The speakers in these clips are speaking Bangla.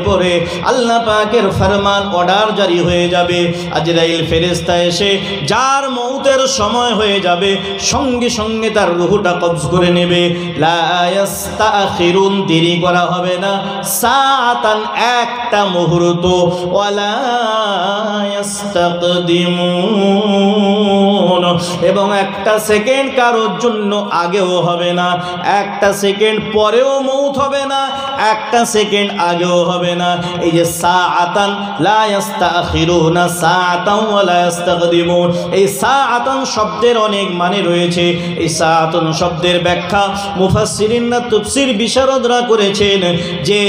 পরে আল্লাহ পাকের ফরমান অর্ডার জারি হয়ে যাবে। আজরাইল ফেরেশতা এসে যার মউতের সময় হয়ে যাবে সঙ্গে সঙ্গে তার রূহটা কবজ করে নেবে। লা ইস্তাখিরুন, দেরি করা হবে না। সাআতান, একটা মুহূর্ত। ওয়ালা ইস্তাকদিমুন, এবং একটা সেকেন্ড কারোর জন্য আগেও হবে না, একটা সেকেন্ড পরেও মউত হবে না, একটা সেকেন্ড আগেও হবে না। এই যে সাআতান লা ইস্তাখিরুনা সাআতান ওয়া লা ইস্তাকদিমুন, এই সাআতান শব্দের অনেক মানে রয়েছে। এই সাআতান শব্দের ব্যাখ্যা মুফাসসিরিনরা তাফসীর বিশারদরা করেছেন যে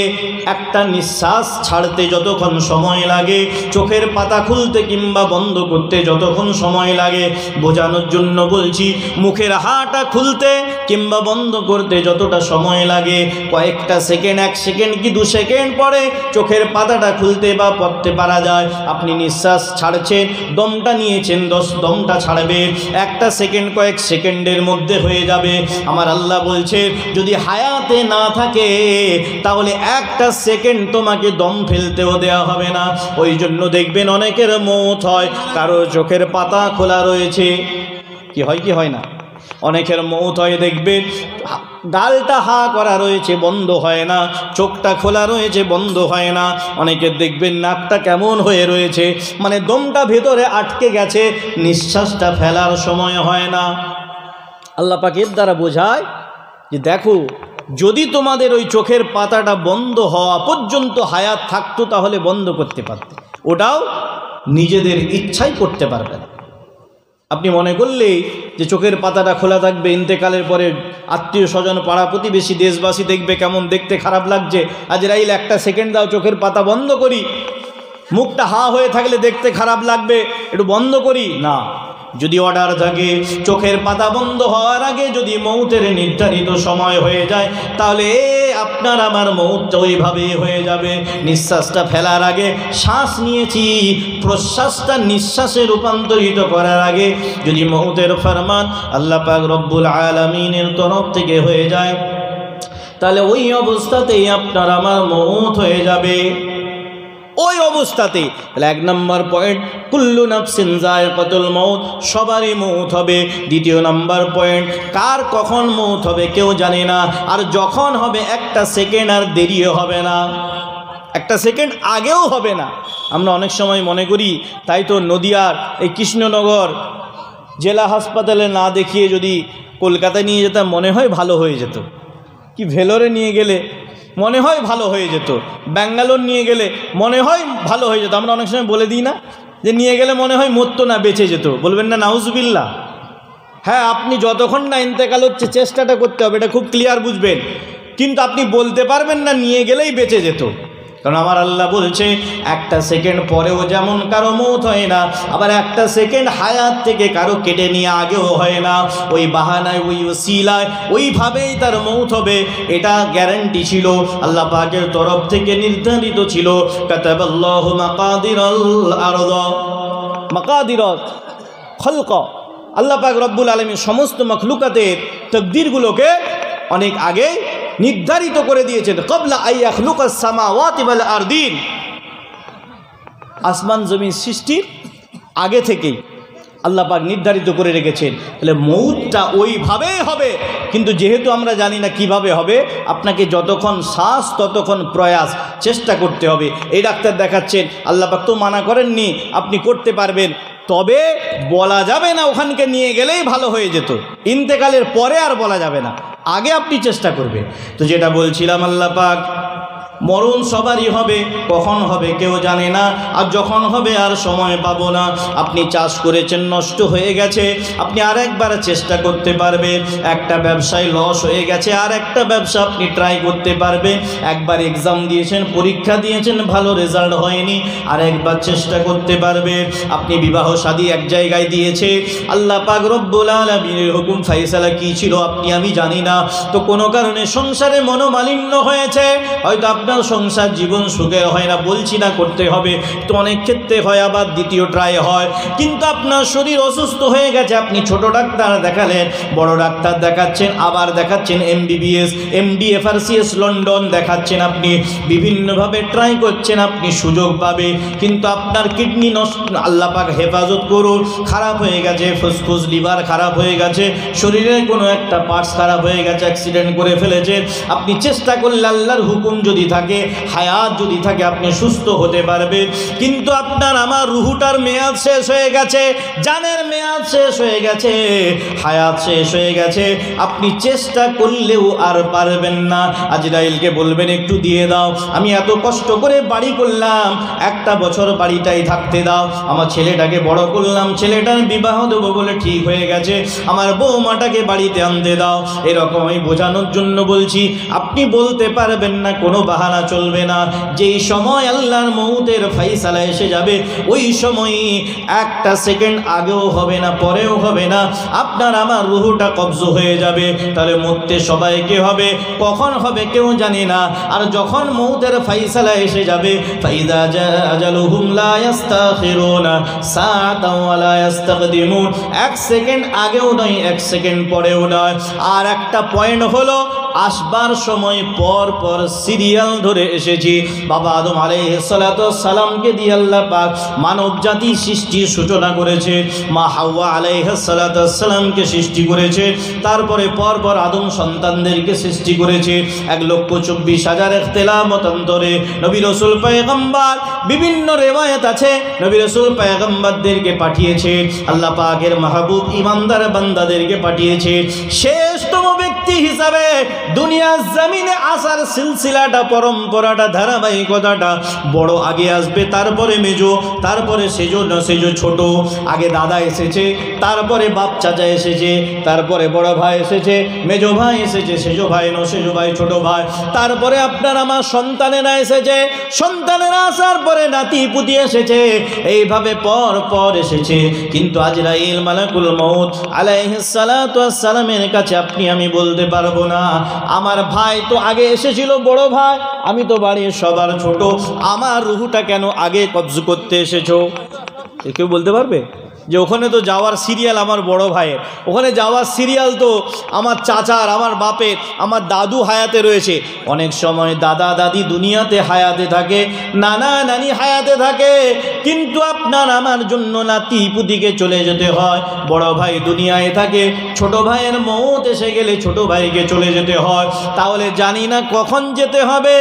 একটা নিঃশ্বাস ছাড়তে যতক্ষণ সময় লাগে, চোখের পাতা খুলতে কিংবা বন্ধ করতে যতক্ষণ সময় লাগে, বোঝানোর জন্য বলছি মুখের হাটা খুলতে কিংবা বন্ধ করতে যতটা সময় লাগে, কয়েকটা সেকেন্ড, 1 সেকেন্ড কি 2 সেকেন্ড পরে চোখের পাতাটা খুলতে বা পড়তে পারা যায়। আপনি নিঃশ্বাস ছাড়ছেন, দমটা নিয়েছেন, দমটা ছাড়বে, একটা সেকেন্ড কয়েক সেকেন্ডের মধ্যে হয়ে যাবে। আমার আল্লাহ বলছে যদি হায়াতে না থাকে তাহলে একটা সেকেন্ড তোমাকে দম ফেলতেও দেওয়া হবে না। ওই জন্য দেখবেন অনেকের মৌত হয়, কারো চোখের পাতা খোলা রয়েছে, কি হয় কি হয় না, অনেকের মৌত হয় দেখবেন গালটা হা করা রয়েছে, বন্ধ হয় না, চোখটা খোলা রয়েছে, বন্ধ হয় না। অনেকের দেখবেন নাকটা কেমন হয়ে রয়েছে, মানে দমটা ভেতরে আটকে গেছে, নিঃশ্বাসটা ফেলার সময় হয় না। আল্লাহ পাক এর দ্বারা বোঝায় যে দেখো যদি তোমাদের ওই চোখের পাতাটা বন্ধ হওয়া পর্যন্ত হায়াত থাকতো তাহলে বন্ধ করতে পারতে, ওটাও নিজেদের ইচ্ছাই করতে পারবে না। আপনি মনে করলেই যে চোখের পাতাটা খোলা থাকবে, ইন্তেকালের পরে আত্মীয় স্বজন, পাড়া প্রতিবেশী, দেশবাসী দেখবে কেমন দেখতে খারাপ লাগছে, আজরাইল একটা সেকেন্ড দাও চোখের পাতা বন্ধ করি, মুখটা হা হয়ে থাকলে দেখতে খারাপ লাগবে একটু বন্ধ করি না। যদি অর্ডার থাকে চোখের পাতা বন্ধ হওয়ার আগে যদি মৌতের নির্ধারিত সময় হয়ে যায় তাহলে আপনার আমার মৌতটা ওইভাবেই হয়ে যাবে। নিঃশ্বাসটা ফেলার আগে, শ্বাস নিয়েছি, প্রশ্বাসটা নিঃশ্বাসে রূপান্তরিত করার আগে যদি মৌতের ফরমান আল্লাহ পাক রব্বুল আলামিনের তরফ থেকে হয়ে যায় তাহলে ওই অবস্থাতেই আপনার আমার মৌত হয়ে যাবে। ওই অবস্থাতে 1 নম্বর পয়েন্ট, কুল্লু নাফসিন যায়কাতুল মউত, সবারই মউত হবে। 2 নম্বর পয়েন্ট, কার কখন মউত হবে কেউ জানে না, আর যখন হবে একটা সেকেন্ড আর দেরিও হবে না, একটা সেকেন্ড আগেও হবে না। আমরা অনেক সময় মনে করি তাই তো নদিয়ার এই কৃষ্ণনগর জেলা হাসপাতালে না দেখিয়ে যদি কলকাতায় নিয়ে যেতাম মনে হয় ভালো হয়ে যেত, কি ভেলোরে নিয়ে গেলে মনে হয় ভালো হয়ে যেত, ব্যাঙ্গালোর নিয়ে গেলে মনে হয় ভালো হয়ে যেত। আমরা অনেক সময় বলে দিই না যে নিয়ে গেলে মনে হয় মরতো না, বেঁচে যেত, বলবেন না নাউজুবিল্লাহ? হ্যাঁ, আপনি যতক্ষণ না ইন্তেকাল হচ্ছে চেষ্টাটা করতে হবে, এটা খুব ক্লিয়ার বুঝবেন, কিন্তু আপনি বলতে পারবেন না নিয়ে গেলেই বেঁচে যেত। কারণ আমার আল্লাহ বলছে একটা সেকেন্ড পরেও যেমন কারো মৌত হয় না, আবার একটা সেকেন্ড হায়াত থেকে কারো কেটে নিয়ে আগেও হয় না। ওই বাহানায়, ওই ওসিলায়, ওইভাবেই তার মৌত হবে, এটা গ্যারান্টি ছিল, আল্লাহ পাকের তরফ থেকে নির্ধারিত ছিল। কাতাবাল্লাহু মাকাদিরাল আরদ মাকাদিরাল খলক, আল্লাহ পাক রব্বুল আলামিন সমস্ত মখলুকাতের তাকদীরগুলোকে অনেক আগে নির্ধারিত করে দিয়েছেন। ক্বাবলা আইয়াখলুকাস সামাওয়াতি ওয়াল আরদিন, আসমান জমিন সৃষ্টির আগে থেকেই আল্লাহ পাক নির্ধারিত করে রেখেছেন। তাহলে মৌতটা ওইভাবেই হবে, কিন্তু যেহেতু আমরা জানি না কিভাবে হবে, আপনাকে যতক্ষণ শ্বাস ততক্ষণ প্রয়াস, চেষ্টা করতে হবে। এই ডাক্তার দেখাচ্ছেন, আল্লাহ পাক তো মানা করেননি, আপনি করতে পারবেন, তবে বলা যাবে না ওখানকে নিয়ে গেলেই ভালো হয়ে যেত, ইন্তেকালের পরে আর বলা যাবে না, আগে আপনি চেষ্টা করবেন। তো যেটা বলছিলাম, আল্লাহ পাক মরণ সবারই হবে, কখন হবে কেউ জানে না, আর যখন হবে আর সময় পাবো না। আপনি চাষ করেছেন, নষ্ট হয়ে গেছে, আপনি আরেকবার চেষ্টা করতে পারবেন। একটা ব্যবসায় লস হয়ে গেছে, আর একটা ব্যবসা আপনি ট্রাই করতে পারবেন। একবার এক্সাম দিয়েছেন, পরীক্ষা দিয়েছেন, ভালো রেজাল্ট হয়নি, আরেকবার চেষ্টা করতে পারবেন। আপনি বিবাহ শাদী এক জায়গায় দিয়েছে, আল্লাহ পাক রব্বুল আলামিনের হুকুম ফায়সালা কি ছিল আপনি আমি জানি না, তো কোনো কারণে সংসারে মনোমালিন্য হয়েছে, হয়তো আপনার আপনার সংসার জীবন সুখের হয় না, বলছি না করতে হবে, তো অনেক ক্ষেত্রে হয়, আবার দ্বিতীয় ট্রাই হয়। কিন্তু আপনার শরীর অসুস্থ হয়ে গেছে, আপনি ছোট ডাক্তার দেখালেন, বড় ডাক্তার দেখাচ্ছেন, আবার দেখাচ্ছেন MBBS, MD, FRCS লন্ডন দেখাচ্ছেন, আপনি বিভিন্নভাবে ট্রাই করছেন, আপনি সুযোগ পাবে, কিন্তু আপনার কিডনি নষ্ট, আল্লাহ পাক হেফাজত করুন, খারাপ হয়ে গেছে, ফুসফুস লিভার খারাপ হয়ে গেছে, শরীরের কোনো একটা পার্টস খারাপ হয়ে গেছে, অ্যাক্সিডেন্ট করে ফেলেছে। আপনি চেষ্টা করলে আল্লাহর হুকুম যদি থাকে, হায়াত যদি থাকে, আপনি সুস্থ হতে পারবেন। কিন্তু আপনার আমার রুহুটার মেয়াদ শেষ হয়ে গেছে, জানের মেয়াদ শেষ হয়ে গেছে, হায়াত শেষ হয়ে গেছে, আপনি চেষ্টা করলেও আর পারবেন না। আজরাইলকে বলবেন একটু দিয়ে দাও, আমি এত কষ্ট করে বাড়ি করলাম, একটা বছর বাড়িটাই থাকতে দাও, আমার ছেলেটাকে বড় করলাম, ছেলেটার বিবাহ দেবো বলে ঠিক হয়ে গেছে, আমার বৌমাটাকে বাড়িতে আনতে দাও। এরকম আমি বোঝানোর জন্য বলছি, আপনি বলতে পারবেন না, কোনো বাহানা চলবে না। যেই সময় আল্লাহর মউতের ফাইসালা এসে যাবে, ওই সময় একটা সেকেন্ড আগেও হবে না, পরেও হবে না, আপনার আমার রুহুটা কবজ হয়ে যাবে। তাহলে মরতে সবাইকে হবে, কখন হবে কেউ জানে না। আর যখন মউতের ফাইসালা এসে যাবে, ফাইদা জাআজালুহুম লা ইস্তাখিরুনা সাআতাও ওয়া লা ইস্তাকদিমুন, এক সেকেন্ড আগেও নয়, এক সেকেন্ড পরেও নয়। আর একটা পয়েন্ট হলো, আসবার সময় পর পর সিরিয়াল ধরে এসেছি। বাবা আদম আলাইহিস সালাতু ওয়াস সালামকে দিয়ে আল্লাহ পাক মানব জাতি সৃষ্টির সূচনা করেছে, মা হাওয়া আলাইহিস সালাতু ওয়াস সালামকে সৃষ্টি করেছে, তারপরে পর পর আদম সন্তানদেরকে সৃষ্টি করেছে। 1,24,000 ইখতিলাফ মতান্তরে নবী রাসূল পয়গম্বর, বিভিন্ন রিওয়ায়াত আছে, নবী রাসূল পয়গম্বরদেরকে পাঠিয়েছে, আল্লাহ পাকের মাহবুব ইমানদার বান্দাদেরকে পাঠিয়েছে। শেষতম ব্যক্তি হিসাবে দুনিয়ার জমিনে আসার সিলসিলাটা, পরম্পরাটা, ধারাবাহিকতাটা বড় আগে আসবে, তারপরে মেজো, তারপরে সেজো, না সেজো ছোট, আগে দাদা এসেছে, তারপরে বাপ চাচা এসেছে, তারপরে বড় ভাই এসেছে, মেজো ভাই এসেছে, সেজো ভাই, ন সেজো ভাই, ছোট ভাই, তারপরে আপনার আমার সন্তানেরা এসেছে, সন্তানেরা আসার পরে নাতি পুতি এসেছে, এইভাবে পর পর এসেছে। কিন্তু আজরাইল মালাকুল মউত আলাইহিস সালাতু ওয়াস সালামের কাছে আপনি আমি বলতে পারবো না, আমার ভাই তো আগে এসেছিল, বড় ভাই, আমি তো বাড়ির সবার ছোট, আমার রুহুটা কেন আগে কবজ করতে এসেছো? কেউ বলতে পারবে যে ওখানে তো যাওয়ার সিরিয়াল আমার বড় ভাইয়ের, ওখানে যাওয়ার সিরিয়াল তো আমার চাচার, আমার বাপের, আমার দাদু হায়াতে রয়েছে। অনেক সময় দাদা দাদি দুনিয়াতে হায়াতে থাকে, নানা নানি হায়াতে থাকে, কিন্তু আপনার আমার জন্য নাতি পুতিকে চলে যেতে হয়। বড় ভাই দুনিয়ায় থাকে, ছোট ভাইয়ের মউত এসে গেলে ছোট ভাইকে চলে যেতে হয়। তাহলে জানি না কখন যেতে হবে,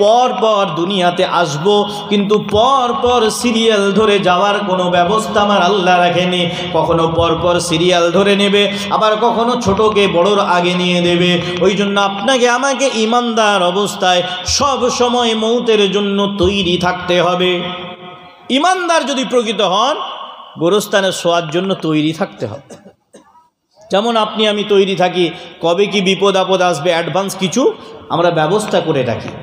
পর পর দুনিয়াতে আসব, কিন্তু পর পর সিরিয়াল ধরে যাওয়ার কোনো ব্যবস্থা আমার আল্লাহ রাখেনি। কখনো পর পর সিরিয়াল ধরে নেবে, আবার কখনো ছোটকে বড়র আগে নিয়ে দেবে। ওই জন্য আপনাকে আমাকে ইমানদার অবস্থায় সব সময় মউতের জন্য তৈরি থাকতে হবে। ইমানদার যদি প্রকৃত হন, গোরস্থানে শোয়ার জন্য তৈরি থাকতে হবে। যেমন আপনি আমি তৈরি থাকি, কবে কি বিপদ আপদ আসবে অ্যাডভান্স কিছু আমরা ব্যবস্থা করে রাখি,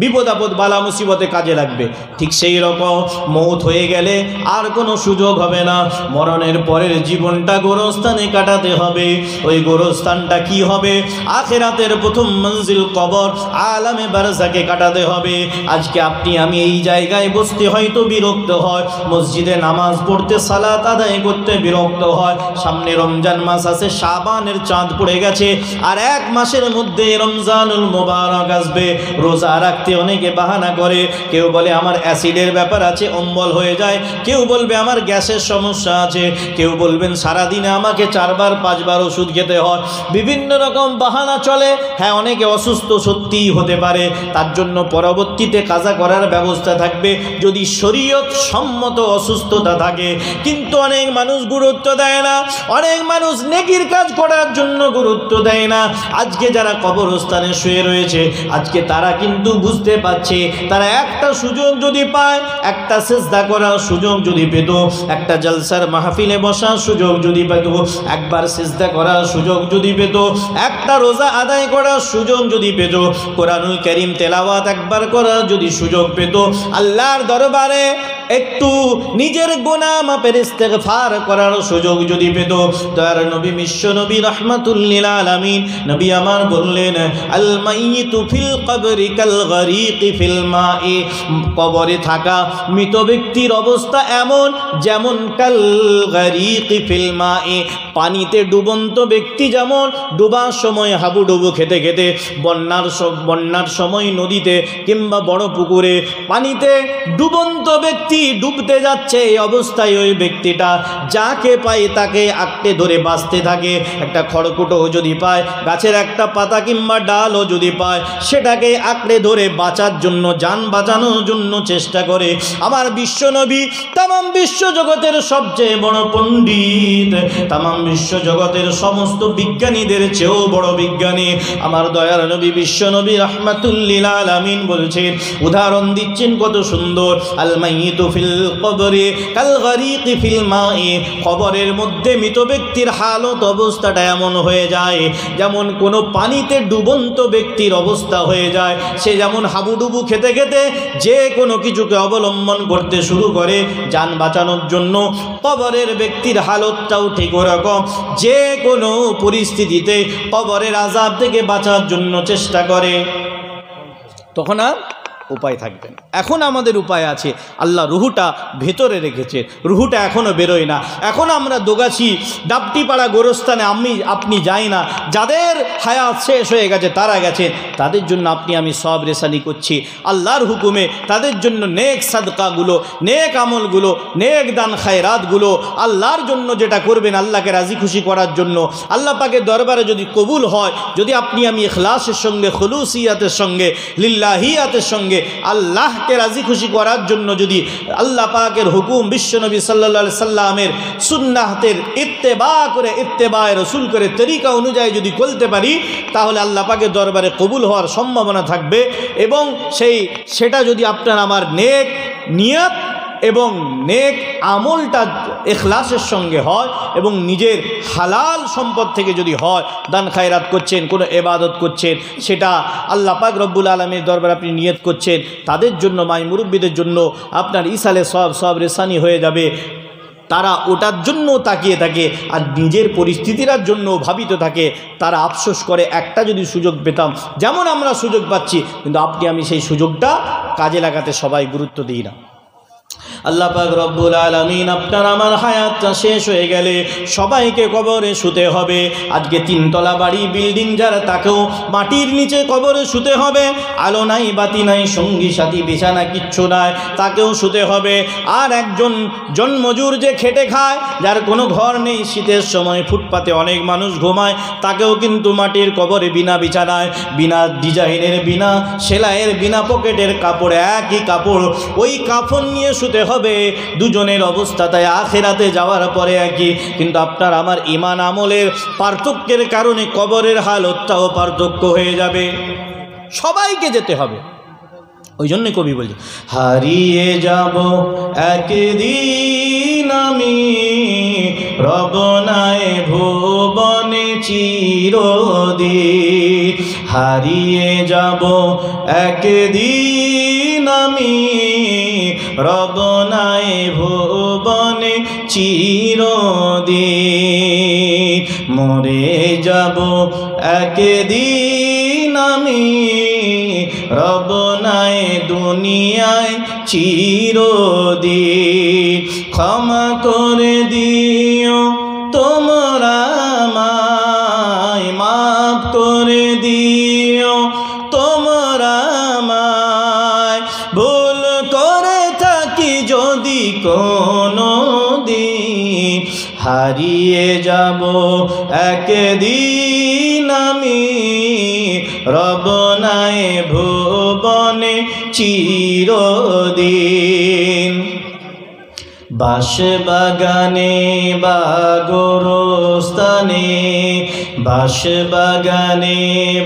বিপদ আপদ বালা মুসিবতে কাজে লাগবে। ঠিক সেই রকম মৌত হয়ে গেলে আর কোনো সুযোগ হবে না, মরণের পরের জীবনটা গোরস্থানে কাটাতে হবে। ওই গোরস্থানটা কি হবে? আখিরাতের প্রথম মঞ্জিল কবর, আলামে বারজাকে কাটাতে হবে। আজকে আপনি আমি এই জায়গায় বসতে হয়তো বিরক্ত হয়, মসজিদে নামাজ পড়তে, সালাত আদায় করতে বিরক্ত হয়। সামনে রমজান মাস আছে, শাবানের চাঁদ পড়ে গেছে, আর এক মাসের মধ্যে রমজানুল মুবারক আসবে। রোজা রাখতে অনেকে বাহানা করে, কেউ বলে আমার অ্যাসিডের ব্যাপার আছে, অম্বল হয়ে যায়, কেউ বলবে আমার গ্যাসের সমস্যা আছে, কেউ বলবেন সারাদিনে আমাকে 4 বার 5 বার ওষুধ খেতে হয়, বিভিন্ন রকম বাহানা চলে। হ্যাঁ, অনেকে অসুস্থ সত্যিই হতে পারে, তার জন্য পরবর্তীতে কাজা করার ব্যবস্থা থাকবে যদি শরীয়ত সম্মত অসুস্থতা থাকে। কিন্তু অনেক মানুষ গুরুত্ব দেয় না, অনেক মানুষ নেকির কাজ করার জন্য গুরুত্ব দেয় না। আজকে যারা কবরস্থানে শুয়ে রয়েছে, আজকে তারা কিন্তু বুঝতে পারছে, তারা একটা সুযোগ যদি পায়, একটা সিজদা করার সুযোগ যদি পেত, একটা জলসার মাহফিলে বসার সুযোগ যদি পেত, একবার সিজদা করার সুযোগ যদি পেত, একটা রোজা আদায় করার সুযোগ যদি পেত, কোরআনুল কারীম তেলাওয়াত একবার করার যদি সুযোগ পেত, আল্লাহর দরবারে একটু নিজের গুনাহ মাফের ইস্তেগফার করার সুযোগ যদি পেত, দয়ার নবী বিশ্ব নবী রাহমাতুল্লিল আলামিন নবী আমার বললেন, আল মাইয়িতু ফিল কবরি কাল গরীকি ফিল মাই, কবরে থাকা মৃত ব্যক্তির অবস্থা এমন যেমন কাল গরীকি ফিল মাই, পানিতে ডুবন্ত ব্যক্তি যেমন ডুবার সময় হাবুডুবু খেতে খেতে বন্যার সময় নদীতে কিংবা বড় পুকুরে পানিতে ডুবন্ত ব্যক্তি ডুবতে যাচ্ছে, এই অবস্থায় ওই ব্যক্তিটা যাকে পায় তাকে আঁকড়ে ধরে বাঁচতে থাকে। একটা খড়কুটো যদি পায়, গাছের একটা পাতা কিংবা ডালও যদি পায়, সেটাকে আঁকড়ে ধরে বাঁচার জন্য, জান বাঁচানোর জন্য চেষ্টা করে। আমার বিশ্বনবী তামাম বিশ্ব জগতের সবচেয়ে বড় পণ্ডিত, তামাম বিশ্ব জগতের সমস্ত বিজ্ঞানীদের চেয়েও বড় বিজ্ঞানী আমার দয়ার নবী বিশ্বনবী রাহমাতুল্লিল আলামিন বলছেন, উদাহরণ দিচ্ছেন কত সুন্দর, আল মাইয়িতু ফিল কবরি কাল গরীকি ফিল মাই, কবরের মধ্যে মৃত ব্যক্তির হালত অবস্থাটা এমন হয়ে যায় যেমন কোনো পানিতে ডুবন্ত ব্যক্তির অবস্থা হয়ে যায়। সে যেমন হাবুডুবু খেতে খেতে যে কোনো কিছুকে অবলম্বন করতে শুরু করে যান বাঁচানোর জন্য, কবরের ব্যক্তির হালতটাও ঠিক ওরকম, যে কোনো পরিস্থিতিতে কবরের আযাব থেকে বাঁচার জন্য চেষ্টা করে, তখন আর উপায় থাকবে না। এখন আমাদের উপায় আছে, আল্লাহ রুহুটা ভেতরে রেখেছে, রুহুটা এখনও বেরোয় না। এখন আমরা দোগাছি ডাবটিপাড়া গোরস্থানে আপনি যাই না, যাদের হায়াত শেষ হয়ে গেছে তারা গেছে, তাদের জন্য আপনি আমি সব রেসানি করছি আল্লাহর হুকুমে। তাদের জন্য নেক সাদকাগুলো, নেক আমলগুলো, নেক দান খায়রাতগুলো আল্লাহর জন্য যেটা করবেন, আল্লাহকে রাজি খুশি করার জন্য, আল্লাহ পাকের দরবারে যদি কবুল হয়, যদি আপনি আমি ইখলাসের সঙ্গে, খুলুসিয়াতের সঙ্গে, লিল্লাহিয়াতের সঙ্গে আল্লাহকে রাজি খুশি করার জন্য যদি আল্লাহ পাকের হুকুম, বিশ্বনবী সাল্লাল্লাহু আলাইহি সাল্লামের সুন্নাতের ইত্তেবা করে, ইত্তেবায়ে রাসূল করে, তরিকা অনুযায়ী যদি চলতে পারি, তাহলে আল্লাহ পাকের দরবারে কবুল হওয়ার সম্ভাবনা থাকবে। এবং সেটা যদি আপনার আমার নেক নিয়ত এবং নেক আমলটা ইখলাসের সঙ্গে হয় এবং নিজের হালাল সম্পদ থেকে যদি হয়, দান খায়রাত করছেন, কোনো ইবাদত করছেন, সেটা আল্লাহ পাক রব্বুল আলামিনের দরবারে আপনি নিয়ত করছেন, তাদের জন্য, মাই মুরব্বীদের জন্য আপনার ইসালে সব রেসানি হয়ে যাবে। তারা ওটার জন্য তাকিয়ে থাকে আর নিজের পরিস্থিতির জন্য ভাবিত থাকে। তারা আফসোস করে, একটা যদি সুযোগ পেতাম, যেমন আমরা সুযোগ পাচ্ছি, কিন্তু আপনি আমি সেই সুযোগটা কাজে লাগাতে সবাই গুরুত্ব দিই না। আল্লাহ পাক রব্বুল আলামিন আপনার আমার হায়াতটা শেষ হয়ে গেলে সবাইকে কবরে শুতে হবে। আজকে তিনতলা বাড়ি বিল্ডিং যারা, তাকেও মাটির নিচে কবরে শুতে হবে। আলো নাই, বাতি নাই, সঙ্গী সাথী বিছানা কিচ্ছু নাই, তাকেও শুতে হবে। আর একজন জন্মজুর যে খেটে খায়, যার কোনো ঘর নেই, শীতের সময় ফুটপাতে অনেক মানুষ ঘুমায়, তাকেও কিন্তু মাটির কবরে বিনা বিছানায়, বিনা ডিজাইনের, বিনা সেলাইয়ের, বিনা পকেটের কাপড়, একই কাপড়, ওই কাফন নিয়ে শুতে হবে। দুজনের অবস্থা তাই আখিরাতে যাওয়ার পরে একই, কিন্তু আপনার আমার ঈমান আমলের পার্থক্যের কারণে কবরের হালতটাও পার্থক্য হয়ে যাবে। সবাইকে যেতে হবে। ওই জন্য কবি বলি, হারিয়ে যাব একদিন আমি রবনায় ভুবনে চিরদিন, হারিয়ে যাব একদিন আমি রবনায় ভুবনে চিরদিন, মরে যাব একদিন আমি রবনায় দুনিয়ায় চিরদিন, ক্ষমা করে দিও তোমরা আমায়, মাফ করে দিও তোমরা আমায়, ভুল করে থাকি যদি কোনো দিন, হারিয়ে যাব একদিন আমি রবনায় ভুবনে চিরদিন। বাঁশবাগানে বা গোরস্থানে, বাঁশবাগানে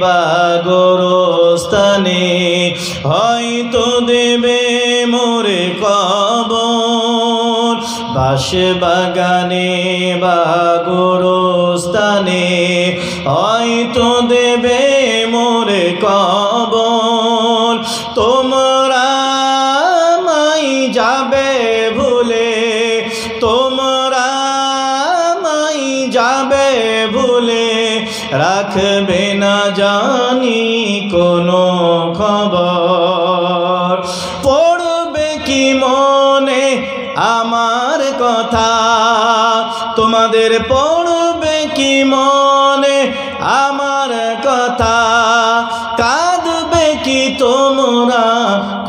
বা গোরস্থানে হয়তো দেবে মোরে কবর, বাঁশবাগানে বা গোরস্থানে হয়তো দেবে মোরে কবর, তোমরা মাই যাবে রাখবে না জানি কোনো খবর। পড়বে কি মনে আমার কথা, তোমাদের পড়বে কি মনে আমার কথা, কাঁদবে কি তোমরা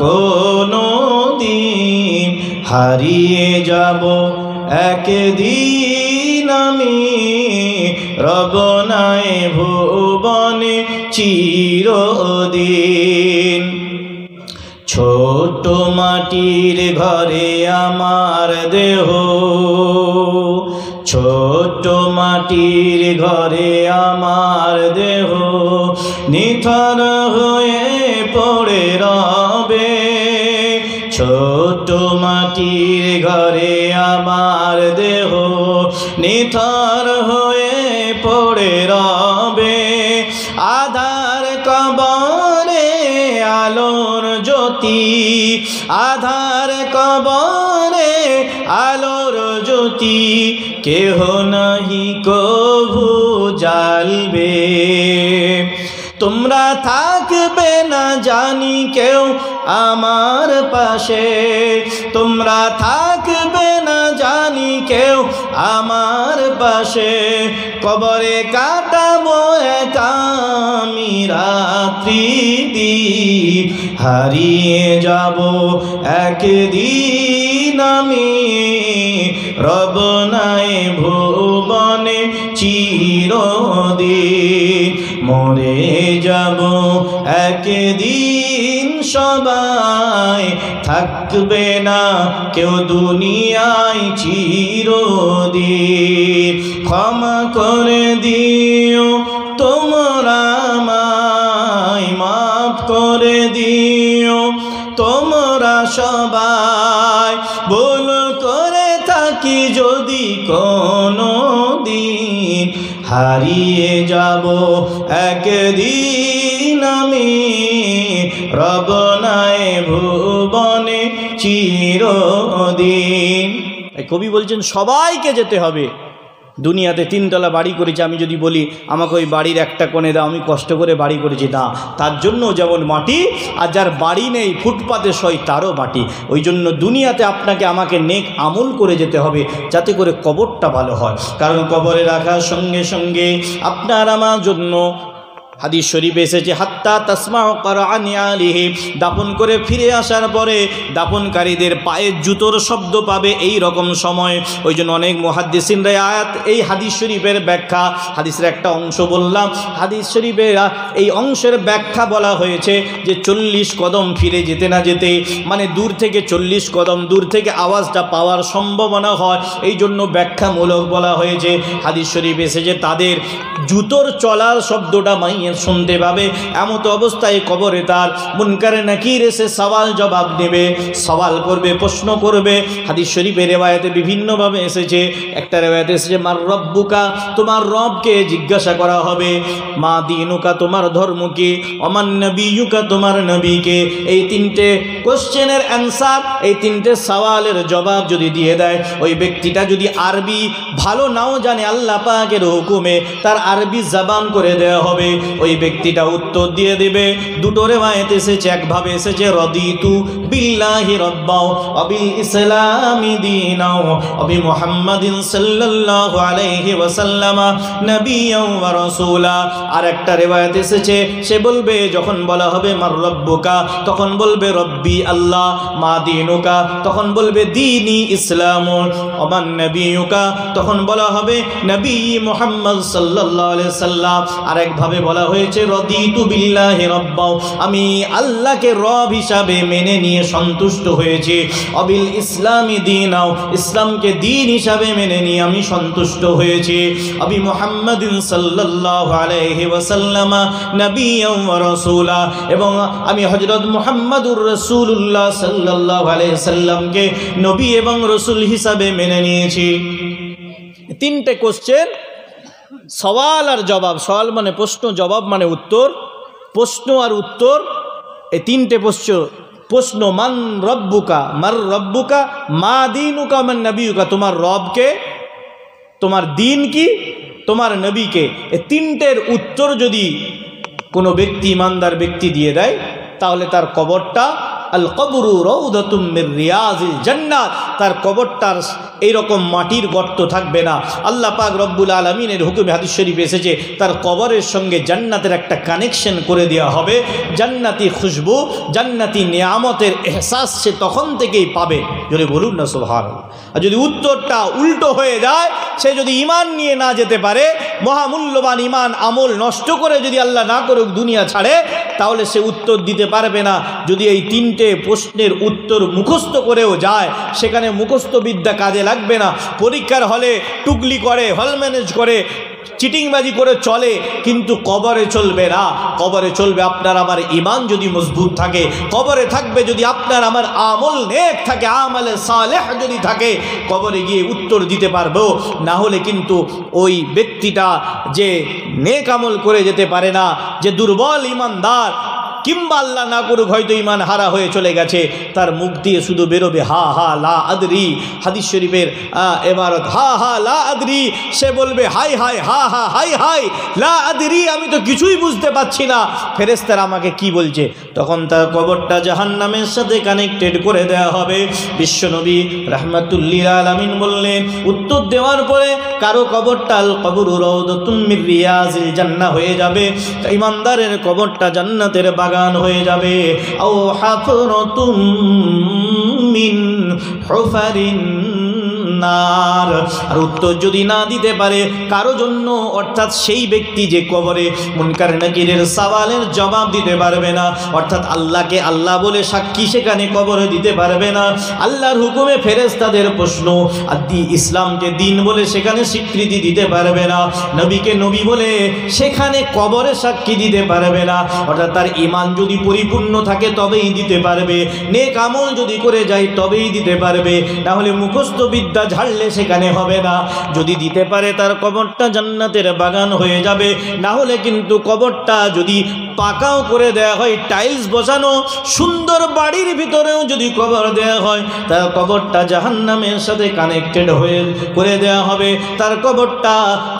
কোনো দিন, হারিয়ে যাব একদিন আমি রব নাই ভুবনে চিরদিন। ছোট মাটির ঘরে আমার দেহ, ছোট মাটির ঘরে আমার দেহ, নিথর হয়ে পড়ে রবে। ছোট মাটির ঘরে আমার দেহ, নিথর হয়ে পড়ে রবে। আধার কবরে আলোর জ্যোতি, আধার কবরে আলোর জ্যোতি, কেহ নাহি কভু জ্বালবে। তোমরা থাকবে না জানি কেউ আমার পাশে, তোমরা থাকবে না জানি কেউ আমার পাশে। কবরে কাটাবো একা আমি রাত্রি দিন, হারিয়ে যাব একদিন আমি রব নাই ভুবনে চিরদিন। মরে যাব একদিন সবাই, থাকবে না কেউ দুনিয়ায় চিরদিন। ক্ষমা করে দিও তোমরা আমায়, মাফ করে দিও তোমরা সবাই। ভুল করে থাকি যদি কোনো দিন, হারিয়ে যাব একদিন আমি রব নাই ভুবনে চিরদিন। কবি বলছেন সবাইকে যেতে হবে। দুনিয়াতে তিনতলা বাড়ি করেছি, আমি যদি বলি আমাকে ওই বাড়ির একটা কোণে দাও, আমি কষ্ট করে বাড়ি করেছি, না, তার জন্য যেমন মাটি, আর যার বাড়ি নেই ফুটপাতে সই তারও মাটি। ওই জন্য দুনিয়াতে আপনাকে আমাকে নেক আমল করে যেতে হবে, যাতে করে কবরটা ভালো হয়। কারণ কবরে রাখার সঙ্গে সঙ্গে আপনার আমার জন্য হাদিস শরীফে এসেছে হাত্তা তাসমাউ কারআনি আলিহি, দাফন করে ফিরে আসার পরে দাফনকারীদের পায়ের জুতোর শব্দ পাবে এই রকম সময়। ওই জন্য অনেক মুহাদ্দিসিনরা আয়াত এই হাদিস শরীফের ব্যাখ্যা, হাদিসের একটা অংশ বললাম, হাদিস শরীফের এই অংশের ব্যাখ্যা বলা হয়েছে যে 40 কদম ফিরে যেতে না যেতে, মানে দূর থেকে 40 কদম দূর থেকে আওয়াজটা পাওয়ার সম্ভাবনা হয়, এই জন্য ব্যাখ্যামূলক বলা হয়েছে। হাদিস শরীফ এসেছে তাদের জুতোর চলার শব্দটা মাইয়ে শুনতে পাবে। এমত অবস্থায় কবরে তার মুনকারে নাকির এসে সওয়াল জবাব নেবে, সওয়াল করবে, প্রশ্ন করবে। হাদিস শরীফের রিওয়ায়াতে বিভিন্নভাবে এসেছে। একটা রিওয়ায়াতে এসেছে মার রব্বুকা, তোমার রবকে জিজ্ঞাসা করা হবে। মা দীনুকা, তোমার ধর্ম কি? অমান নবিয়ুকা, তোমার নবীকে। এই তিনটে কোশ্চেনের অ্যান্সার, এই তিনটে সওয়ালের জবাব যদি দিয়ে দেয়, ওই ব্যক্তিটা যদি আরবি ভালো নাও জানে, আল্লাহ পাকের হুকুমে তার আরবি জবান করে দেওয়া হবে। ওই ব্যক্তিটা উত্তর দিয়ে দেবে। দুটো রিওয়ায়াত এসেছে, একভাবে এসেছে রাদিতু বিল্লাহি রাব্বাও ওয়া বিল ইসলামি দীনাও ওয়া বি মুহাম্মাদিন সাল্লাল্লাহু আলাইহি ওয়াসাল্লাম নবিয়্যাও ওয়া রাসূলা। আর একটা রিওয়ায়াত এসেছে, সে বলবে, যখন বলা হবে মার রব্বুকা, তখন বলবে রব্বি আল্লাহ। মা দীনুকা, তখন বলবে দীনি ইসলাম। ওমান নবিয়ুকা, তখন বলা হবে নবী মুহাম্মদ সাল্লাল্লাহু আলাইহি সাল্লাম। আর একভাবে বলা হয়েছে রাদিতু বিল্লাহি রাব্বাও, আমি আল্লাহকে রব হিসাবে মেনে নিয়ে সন্তুষ্ট হয়েছি। অবিল ইসলামি দীনাও, ইসলামকে দিন হিসাবে মেনে নিয়ে আমি সন্তুষ্ট হয়েছি। অবি মুহাম্মাদিন সাল্লাল্লাহু আলাইহি ওয়াসাল্লাম নবিয়্যাও ওয়া রাসূলা, এবং আমি হযরত মুহাম্মদুর রাসূলুল্লাহ সাল্লাল্লাহু আলাইহি সাল্লামকে নবী এবং রাসূল হিসাবে মেনে নিয়েছি। তিনটে কোশ্চেন, সওয়াল আর জবাব। সওয়াল মানে প্রশ্ন, জবাব মানে উত্তর। প্রশ্ন আর উত্তর, এই তিনটে প্রশ্ন। মান রব্বুকা, মার রব্বুকা, মা দীনুকা, মান নবিয়ুকা, তোমার রবকে, তোমার দিন কি, তোমার নবীকে এই তিনটের উত্তর যদি কোনো ব্যক্তি ইমানদার ব্যক্তি দিয়ে দেয় তাহলে তার কবরটা আল কবরু রাউদাতুম মির রিয়াজিল জান্নাত, তার কবরটার এইরকম মাটির গর্ত থাকবে না। আল্লাহ পাক রব্বুল আলামিনের হুকুমে হাদিস শরীফ এসেছে তার কবরের সঙ্গে জান্নাতের একটা কানেকশন করে দেওয়া হবে। জান্নাতি খুশবু, জান্নাতি নিয়ামতের এহসাস সে তখন থেকেই পাবে। যদি বলুন না সুবহানাল্লাহ। আর যদি উত্তরটা উল্টো হয়ে যায়, সে যদি ঈমান নিয়ে না যেতে পারে, মহামূল্যবান ঈমান আমল নষ্ট করে যদি আল্লাহ না করুক দুনিয়া ছাড়ে, তাহলে সে উত্তর দিতে পারবে না। যদি এই তিনটে প্রশ্নের উত্তর মুখস্থ করেও যায়, সেখানে মুখস্থ বিদ্যা কাজে লাগবে না। পরীক্ষার হলে টুকলি করে, হল ম্যানেজ করে, চিটিংবাজি করে চলে, কিন্তু কবরে চলবে না। কবরে চলবে আপনার আমার ঈমান যদি মজবুত থাকে, কবরে থাকবে যদি আপনার আমার আমল নেক থাকে, আমলে সালেহ যদি থাকে, কবরে গিয়ে উত্তর দিতে পারবো। না হলে কিন্তু ওই ব্যক্তিটা যে নেক আমল করে যেতে পারে না, যে দুর্বল ঈমানদার, কিংবা আল্লাহ না করুক হয়তো ঈমান হারা হয়ে চলে গেছে, তার মুখ দিয়ে শুধু বেরোবে হা হা লা আদরি। হাদিস শরীফের এবারত হা হা লা আদরি। সে বলবে হাই হাই হা হা হাই হাই লা আদরি, আমি তো কিছুই বুঝতে পারছি না ফেরেশতারা আমাকে কি বলছে। তখন তার কবরটা জাহান্নামের সাথে কানেক্টেড করে দেওয়া হবে। বিশ্বনবী রাহমাতুল্লিল আলামিন বললেন, উত্তর দেওয়ার পরে কারো কবরটা আল কবরু রাউদাতুম মির রিয়াজিল জান্নাহ হয়ে যাবে, ঈমানদারের কবরটা জান্নাতের বাগান হয়ে যাবে। আও হাফরাতুম মিন হুফারিন নার। আর উত্তর যদি না দিতে পারে কারো জন্য, অর্থাৎ সেই ব্যক্তি যে কবরে মুনকার নাকিরের সওয়ালের জবাব দিতে পারবে না, অর্থাৎ আল্লাহকে আল্লাহ বলে সাক্ষী সেখানে কবরে দিতে পারবে না, আল্লাহর হুকুমে ফেরেশতাদের প্রশ্ন, আর ইসলামকে দিন বলে সেখানে স্বীকৃতি দিতে পারবে না, নবীকে নবী বলে সেখানে কবরে সাক্ষী দিতে পারবে না। অর্থাৎ তার ঈমান যদি পরিপূর্ণ থাকে তবেই দিতে পারবে, নেক আমল যদি করে যায় তবেই দিতে পারবে, না হলে মুখস্থ বিদ্যা ঝাড়লে সেখানে হবে না। যদি দিতে পারে তার কবরটা জান্নাতের বাগান হয়ে যাবে। না হলে কিন্তু কবরটা যদি পাকাও করে দেয়া হয়, টাইলস বসানো সুন্দর বাড়ির ভিতরেও যদি কবর দেয়া হয়, তার কবরটা জাহান্নামের সাথে কানেক্টেড হয়ে করে দেয়া হবে। তার কবরটা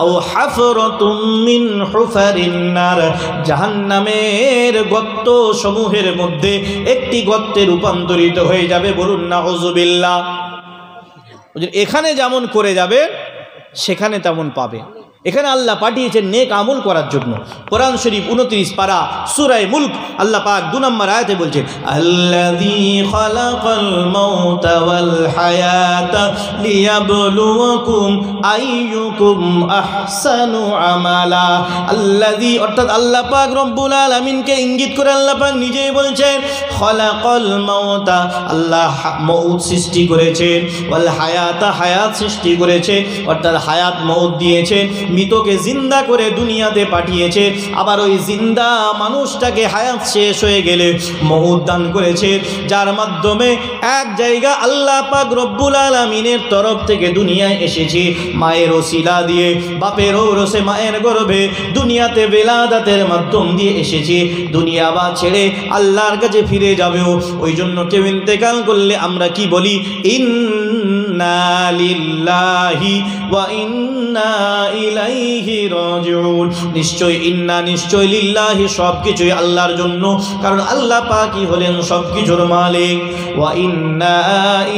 ও হাফরাতুম মিন হুফারিন নার, জাহান্নামের গর্ত সমূহের মধ্যে একটি গর্তে রূপান্তরিত হয়ে যাবে। বলুন নাউযুবিল্লাহ। এখানে যেমন করে যাবে সেখানে তেমন পাবে। এখানে আল্লাহ পাঠিয়েছেন নেক আমল করার জন্য। কোরআন শরীফ 29 পারা সূরা মুলক আল্লাহ পাক 2 নম্বর আয়াতে বলছেন, আল্লাযী খালাকাল মাউতা ওয়াল হায়াতা লিয়াবলুয়াকুম আইয়ুকুম আহসানু আমালা। আল্লাযী অর্থাৎ আল্লাহ পাক রব্বুল আলামিনকে ইঙ্গিত করে আল্লাহ পাক নিজেই বলছেন, খালাকাল মাউতা, আল্লাহ মউত সৃষ্টি করেছেন, ওয়াল হায়াতা, হায়াত সৃষ্টি করেছে, অর্থাৎ হায়াত মউত দিয়েছেন, মৃতকে জিন্দা করে দুনিয়াতে পাঠিয়েছে, আবার ওই জিন্দা মানুষটাকে হায়াত শেষ হয়ে গেলে মউত দান করেছে, যার মাধ্যমে এক জায়গা আল্লাহ পাক রব্বুল আলামিনের তরফ থেকে দুনিয়ায় এসেছি মায়ের ওসিলা দিয়ে, বাপের ঔরসে মায়ের গর্ভে দুনিয়াতে বেলাদাতের মাধ্যম দিয়ে এসেছি। দুনিয়া বা ছেড়ে আল্লাহর কাছে ফিরে যাবেও। ওই জন্য কেউ ইন্তেকাল করলে আমরা কি বলি? ইন্না লিল্লাহি ওয়া ইন্না ইলাইহি রাজিউন। নিশ্চয় ইন্না, নিশ্চয় লিল্লাহি, সবকিছুই আল্লাহর জন্য, কারণ আল্লাহ পাকই হলেন সবকিছুর মালিক। ওয়া ইন্না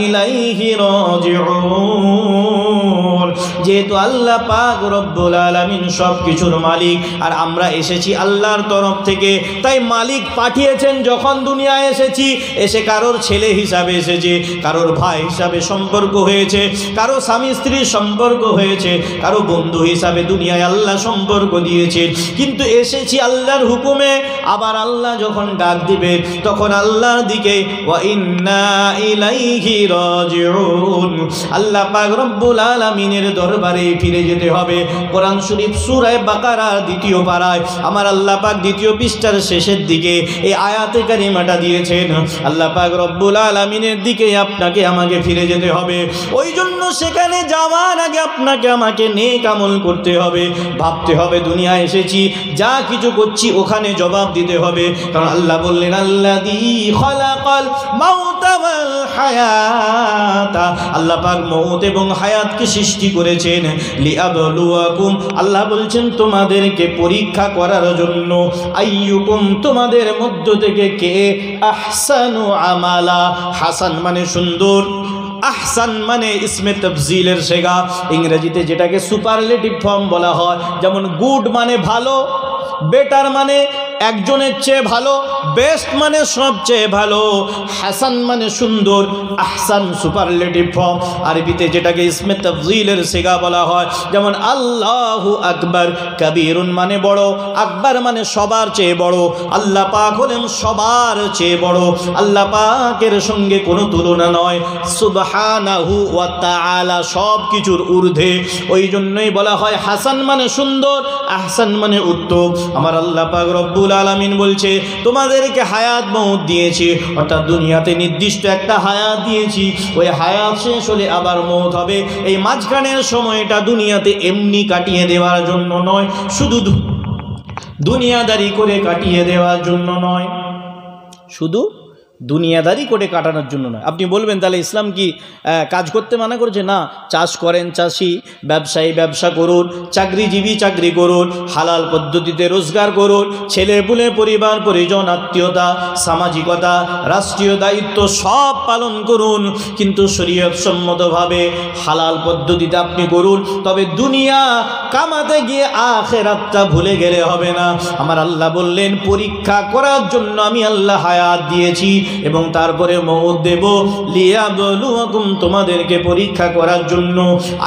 ইলাইহি রাজিউন, যেহেতু আল্লাহ পাক রব্বুল আলামিন সবকিছুর মালিক আর আমরা এসেছি আল্লাহর তরফ থেকে, তাই মালিক পাঠিয়েছেন। যখন দুনিয়ায় এসেছি, এসে কারোর ছেলে হিসাবে এসেছে, কারোর ভাই হিসাবে সম্পর্ক হয়েছে, কারো স্বামী স্ত্রীর সম্পর্ক হয়েছে, কারো বন্ধু হিসাবে দুনিয়ায় আল্লাহ সম্পর্ক দিয়েছে, কিন্তু এসেছি আল্লাহর হুকুমে। আবার আল্লাহ যখন ডাক দিবে তখন আল্লাহর দিকে ওয়া ইন্না ইলাইহি রাজিউন, আল্লাহ পাক রব্বুল আলামিনের দরবারে ফিরে যেতে হবে। কোরআন শরীফ সূরা বাকারার 2 পারায় আমার আল্লাহ পাক 2 পৃষ্ঠার শেষের দিকে এই আয়াতে কারিমাটা দিয়েছেন। আল্লাহ পাক রব্বুল আলামিনের দিকে আপনাকে আমাকে ফিরে যেতে হবে। ওই জন্য সেখানে যাওয়ার আগে আপনাকে আমাকে নেক আমল করতে হবে, ভাবতে হবে দুনিয়ায় এসেছি, যা কিছু করছি ওখানে জবাব দিতে হবে। কারণ আল্লাহ বললেন, আল্লাযী খালাকাল মাউতা ওয়াল হায়াত, হায়াতা, আল্লাহ পাক মউত এবং হায়াতকে সৃষ্টি করেছেন লিয়াবলুয়াকুম, আল্লাহ বলছেন তোমাদেরকে পরীক্ষা করার জন্য। আইয়ুকুম, তোমাদের মধ্য থেকে কে আহসানু আমালা, হাসান মানে সুন্দর, আহসান মানে ইসমে তাফজিলের সেগা, ইংরেজিতে যেটাকে সুপারলেটিভ ফর্ম বলা হয়। যেমন গুড মানে ভালো, বেটার মানে একজনের চেয়ে ভালো, বেস্ট মানে সবচেয়ে ভালো, হাসান মানে সুন্দর, আহসান সুপারলেটিভ ফর্ম। আরবিতে যেটাকে ইসমে তাফজিলের সেগা বলা হয়। যেমন আল্লাহু আকবার, কবিরুন মানে বড়, আকবার মানে সবার চেয়ে বড়। আল্লাহ পাক হলেন সবার চেয়ে বড়, আল্লাহ পাকের সঙ্গে কোনো তুলনা নয়। সুবহানাহু ওয়া তাআলা, সব কিছুর ঊর্ধ্বে। ওই জন্যই বলা হয় হাসান মানে সুন্দর, আহসান মানে উত্তম। আমার আল্লাহ পাক রব্বুল আলামিন বলছে তোমাদেরকে হায়াত মউত দিয়েছি, অর্থাৎ দুনিয়াতে নির্দিষ্ট একটা হায়াত দিয়েছি, ওই হায়াত শেষ হলে আবার মউত হবে। এই মাঝখানের সময়টা দুনিয়াতে এমনি কাটিয়ে দেওয়ার জন্য নয়, শুধু দুনিয়াদারি করে কাটিয়ে দেওয়ার জন্য নয়, শুধু দুনিয়াদারি করে কাটানোর জন্য নয়। আপনি বলবেন তাহলে ইসলাম কি কাজ করতে মানা করছে? না, চাষ করেন চাষি, ব্যবসায়ী ব্যবসা করুন, চাকরিজীবী চাকরি করুন, হালাল পদ্ধতিতে রোজগার করুন, ছেলেপুলে পরিবার পরিজন আত্মীয়তা সামাজিকতা রাষ্ট্রীয় দায়িত্ব সব পালন করুন, কিন্তু শরীয়ত সম্মতভাবে হালাল পদ্ধতিতে আপনি করুন। তবে দুনিয়া কামাতে গিয়ে আখিরাতটা ভুলে গেলে হবে না। আমার আল্লাহ বললেন পরীক্ষা করার জন্য আমি আল্লাহ হায়াত দিয়েছি এবং তারপরে মউত দেব, লিয়াবলুয়াকুম, তোমাদেরকে পরীক্ষা করার জন্য।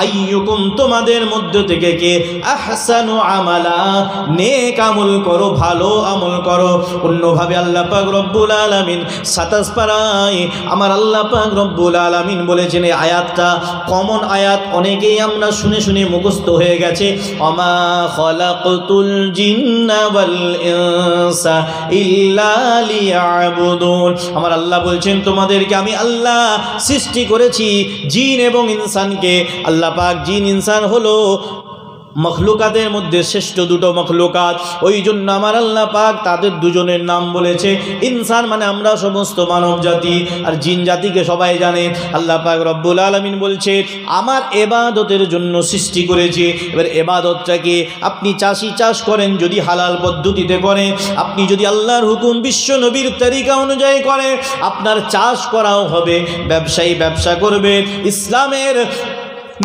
আইয়ুকুম, তোমাদের মধ্য থেকে কে আহসানু আমালা, নেক আমল করো, ভালো আমল করো। অন্যভাবে আল্লাহ পাক রব্বুল আলামিন 27 পারায় আমার আল্লাহ পাক রব্বুল আলামিন বলেছেন, এই আয়াতটা কমন আয়াত, অনেকেই আমরা শুনে শুনে মুখস্থ হয়ে গেছে। ওমা খালাকতুল জিন্না ওয়াল ইনসা ইল্লা লিয়াবুদুন। আমার আল্লাহ বলছেন তোমাদেরকে আমি আল্লাহ সৃষ্টি করেছি, জিন এবং ইনসানকে। আল্লাহ পাক জিন ইনসান হলো মখলুকাতের মধ্যে শ্রেষ্ঠ দুটো মখলুকাত, ওই জন্য আমার আল্লাহ পাক তাদের দুজনের নাম বলেছে। ইনসান মানে আমরা সমস্ত মানব জাতি, আর জিন জাতিকে সবাই জানে। আল্লাহ পাক রব্বুল আলামিন বলছে আমার ইবাদতের জন্য সৃষ্টি করেছে। এবার ইবাদতটাকে আপনি চাষি চাষ করেন যদি হালাল পদ্ধতিতে করেন, আপনি যদি আল্লাহর হুকুম বিশ্ব নবীর তরিকা অনুযায়ী করে, আপনার চাষ করাও হবে। ব্যবসায়ী ব্যবসা করবে, ইসলামের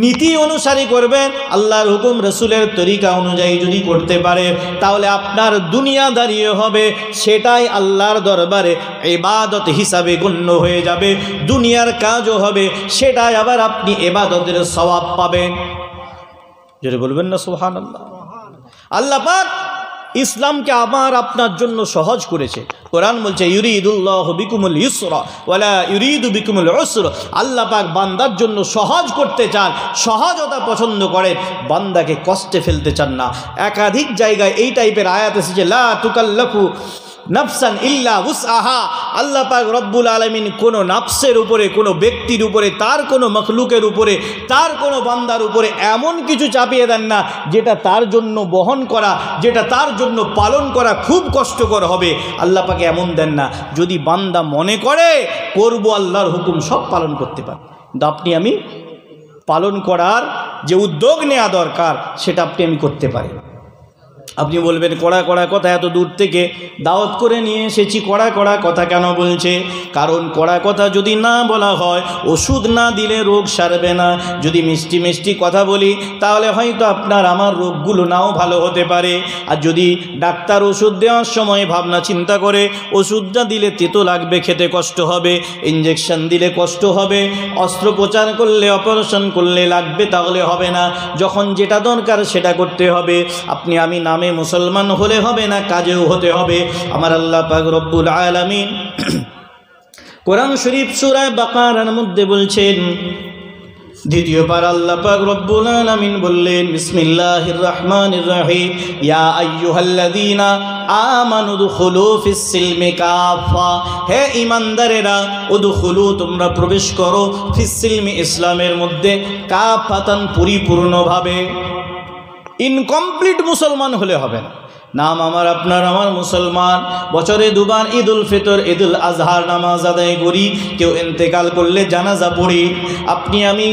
নীতি অনুসারী করবেন, আল্লাহর হুকুম রসুলের তরিকা অনুযায়ী যদি করতে পারে, তাহলে আপনার দুনিয়াদারিও হবে, সেটাই আল্লাহর দরবারে ইবাদত হিসাবে গণ্য হয়ে যাবে। দুনিয়ার কাজও হবে, সেটাই আবার আপনি ইবাদতের সওয়াব পাবেন। যেটা বলবেন না সুবহানাল্লাহ। আল্লাহ পাক ইসলামকে আমার আপনার জন্য সহজ করেছে। কোরআন বলছে ইউরিদুল্লাহু বিকুমুল ইউসরা ওয়ালা ইউরিদু বিকুমুল উসরা। আল্লাহ পাক বান্দার জন্য সহজ করতে চান, সহজতা পছন্দ করেন, বান্দাকে কষ্টে ফেলতে চান না। একাধিক জায়গায় এই টাইপের আয়াত এসেছে, লা তুকাল্লাফু নাফসান ইল্লা উসআহা। আল্লাহ পাক রব্বুল আলামিন কোনো নাফসের উপরে, কোনো ব্যক্তির উপরে, তার কোনো মখলুকের উপরে, তার কোনো বান্দার উপরে এমন কিছু চাপিয়ে দেন না যেটা তার জন্য বহন করা, যেটা তার জন্য পালন করা খুব কষ্টকর হবে। আল্লাহ পাকে এমন দেন না। যদি বান্দা মনে করে করব, আল্লাহর হুকুম সব পালন করতে পারে, কিন্তু আপনি আমি পালন করার যে উদ্যোগ নেওয়া দরকার সেটা আপনি আমি করতে পারি। আপনি বলবেন কড়া কড়া কথা, এত দূর থেকে দাওয়াত করে নিয়ে এসেছি, কড়া কড়া কথা কেন বলছে? কারণ কড়া কথা যদি না বলা হয়, ওষুধ না দিলে রোগ সারবে না। যদি মিষ্টি মিষ্টি কথা বলি তাহলে হয়তো আপনার আমার রোগগুলো নাও ভালো হতে পারে। আর যদি ডাক্তার ওষুধ দেওয়ার সময় ভাবনা চিন্তা করে ওষুধটা দিলে তেতো লাগবে, খেতে কষ্ট হবে, ইঞ্জেকশন দিলে কষ্ট হবে, অস্ত্রোপচার করলে অপারেশন করলে লাগবে, তাহলে হবে না। যখন যেটা দরকার সেটা করতে হবে। আপনি আমি নামে মুসলমান হলে হবে না, কাজেও হতে হবে। আমার আল্লাহ পাক রব্বুল আলামিন কোরআন শরীফ সূরা বাকারার মধ্যে বলছেন, দ্বিতীয়বার আল্লাহ পাক রব্বুল আলামিন বললেন, বিসমিল্লাহির রহমানির রহিম, ইয়া আইয়ুহাল্লাযীনা আমানু দুখুলু ফিস সিলমি কাফা। হে ঈমানদারেরা, উদখুলু, তোমরা প্রবেশ করো, ফিস সিলমি, ইসলামের মধ্যে, কাফাতান, পরিপূর্ণভাবে। ইনকমপ্লিট মুসলমান হলে হবে না। নাম আমার আপনার আমার মুসলমান, বছরে দুবার ঈদুল ফিতর ঈদুল আজহার নামাজ আদায় করি, কেউ ইন্তেকাল করলে জানাজা পড়ি, আপনি আমি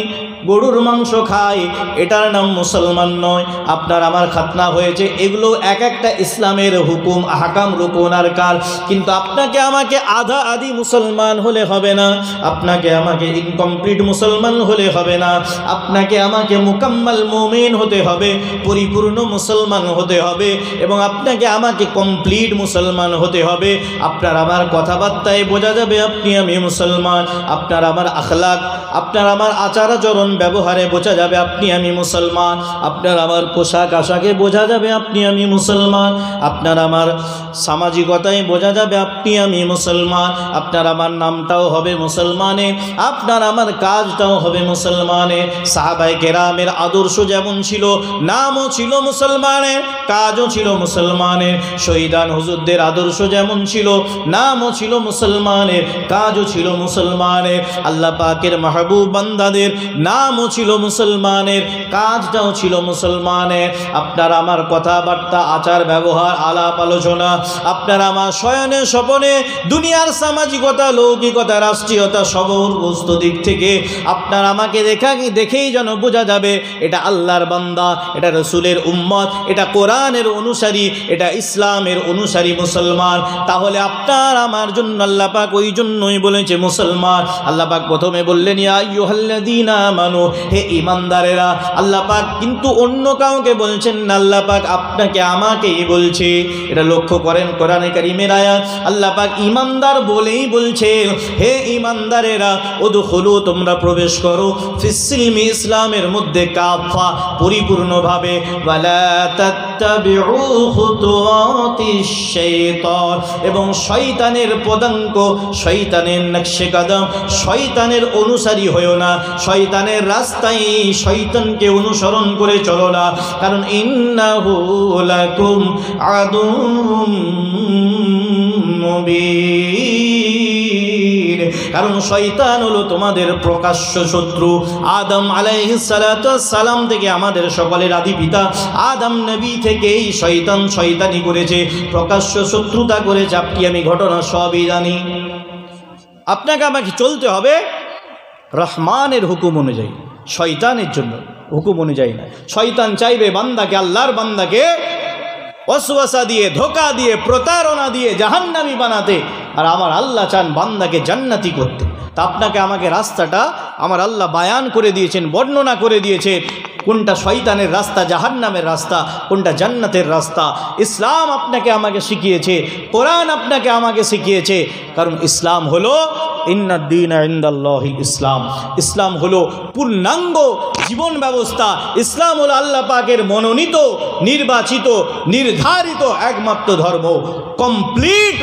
গরুর মাংস খাই, এটার নাম মুসলমান নয়। আপনার আমার খাতনা হয়েছে, এগুলো এক একটা ইসলামের হুকুম, আহকাম, রুকুন আর কার। কিন্তু আপনাকে আমাকে আধা আধি মুসলমান হলে হবে না, আপনাকে আমাকে ইনকমপ্লিট মুসলমান হলে হবে না, আপনাকে আমাকে মুকাম্মাল মুমিন হতে হবে, পরিপূর্ণ মুসলমান হতে হবে, এবং আপনাকে আমাকে কমপ্লিট মুসলমান হতে হবে। আপনার আমার কথাবার্তায় বোঝা যাবে আপনি আমি মুসলমান, আপনার আমার আখলাক, আপনার আমার আচার আচরণ ব্যবহারে বোঝা যাবে আপনি আমি মুসলমান, আপনার আমার পোশাক আশাকে বোঝা যাবে আপনি আমি মুসলমান, আপনার আমার সামাজিকতায় বোঝা যাবে আপনি আমি মুসলমান, আপনার আমার নামটাও হবে মুসলমানে, আপনার আমার কাজটাও হবে মুসলমানে। সাহাবায়ে কেরামের আদর্শ যেমন ছিল, নামও ছিল মুসলমানের, কাজও ছিল মুসলমানের। শহীদান হুজুরদের আদর্শ যেমন ছিল, নামও ছিল মুসলমানের, কাজও ছিল মুসলমানের। আল্লাহ পাকের মাহবুব বান্দাদের নামও ছিল মুসলমানের, কাজটাও ছিল মুসলমানের। আপনার আমার কথাবার্তা, আচার ব্যবহার, আলাপ আলোচনা, আপনার আমার শয়নে স্বপনে, দুনিয়ার সামাজিকতা, লৌকিকতা, রাষ্ট্রীয়তা, সমস্ত দিক থেকে আপনার আমাকে দেখেই যেন বোঝা যাবে এটা আল্লাহর বান্দা, এটা রসুলের উম্মত, এটা কোরআনের অনুসারী, এটা ইসলামের অনুসারী মুসলমান। তাহলে আপনার আমার জন্য আল্লাহ পাক ওই জন্যই বলেছে মুসলমান। আল্লাহ পাক প্রথমে বললেন ইয়া আইয়ুহাল্লাযীনা আমানু, হে ঈমানদারেরা। আল্লাহ পাক কিন্তু অন্য কাউকে বলছেন না, আল্লাহ পাক আপনাকে আমাকেই বলছে। এটা লক্ষ্য করেন কোরআনে কারীমের আয়াত, আল্লাহ পাক ঈমানদার বলেই বলছেন হে ঈমানদারেরা উদখুলু, তোমরা প্রবেশ করো, ফিস-সিলমি, ইসলামের মধ্যে কাফা, পরিপূর্ণভাবে। ওয়ালা তাত্তাবিউ খুতুওয়াতিশ শাইতান, এবং শয়তানের পদাঙ্ক, শয়তানের নকশে কদম, শয়তানের অনুসারী হয়েও না, শয়তানের রাস্তায় শয়তানকে অনুসরণ করে চলো না, কারণ ইন্নাহু লাকুম আদুউম মুবিন, কারণ শয়তান হলো তোমাদের প্রকাশ্য শত্রু। আদম আলাইহিস সালাতু ওয়াস সালাম থেকে আমাদের সকলের আদি পিতা আদম নবী থেকেই শয়তান শয়তানি করেছে, প্রকাশ্য শত্রুতা করেছে। আপনি আমি ঘটনা সবই জানি। আপনাকে আমাকে চলতে হবে রহমানের হুকুম অনুযায়ী, শয়তানের জন্য হুকুম অনুযায়ী না। শয়তান চাইবে বান্দাকে, আল্লাহর বান্দাকে ওয়াসওয়াসা দিয়ে, ধোঁকা দিয়ে, প্রতারণা দিয়ে জাহান্নামী বানাতে, আর আমার আল্লাহ চান বান্দাকে জান্নাতি করতে। তা আপনাকে আমাকে রাস্তাটা আমার আল্লাহ বায়ান করে দিয়েছেন, বর্ণনা করে দিয়েছেন, কোনটা শয়তানের রাস্তা, জাহান্নামের রাস্তা, কোনটা জান্নাতের রাস্তা। ইসলাম আপনাকে আমাকে শিখিয়েছে, কোরআন আপনাকে আমাকে শিখিয়েছে। কারণ ইসলাম হলো ইন্নাদ-দীনা ইনদাল্লাহিল ইসলাম, ইসলাম হলো পূর্ণাঙ্গ জীবন ব্যবস্থা। ইসলাম হলো আল্লাহ পাকের মনোনীত, নির্বাচিত, নির্ধারিত একমাত্র ধর্ম, কমপ্লিট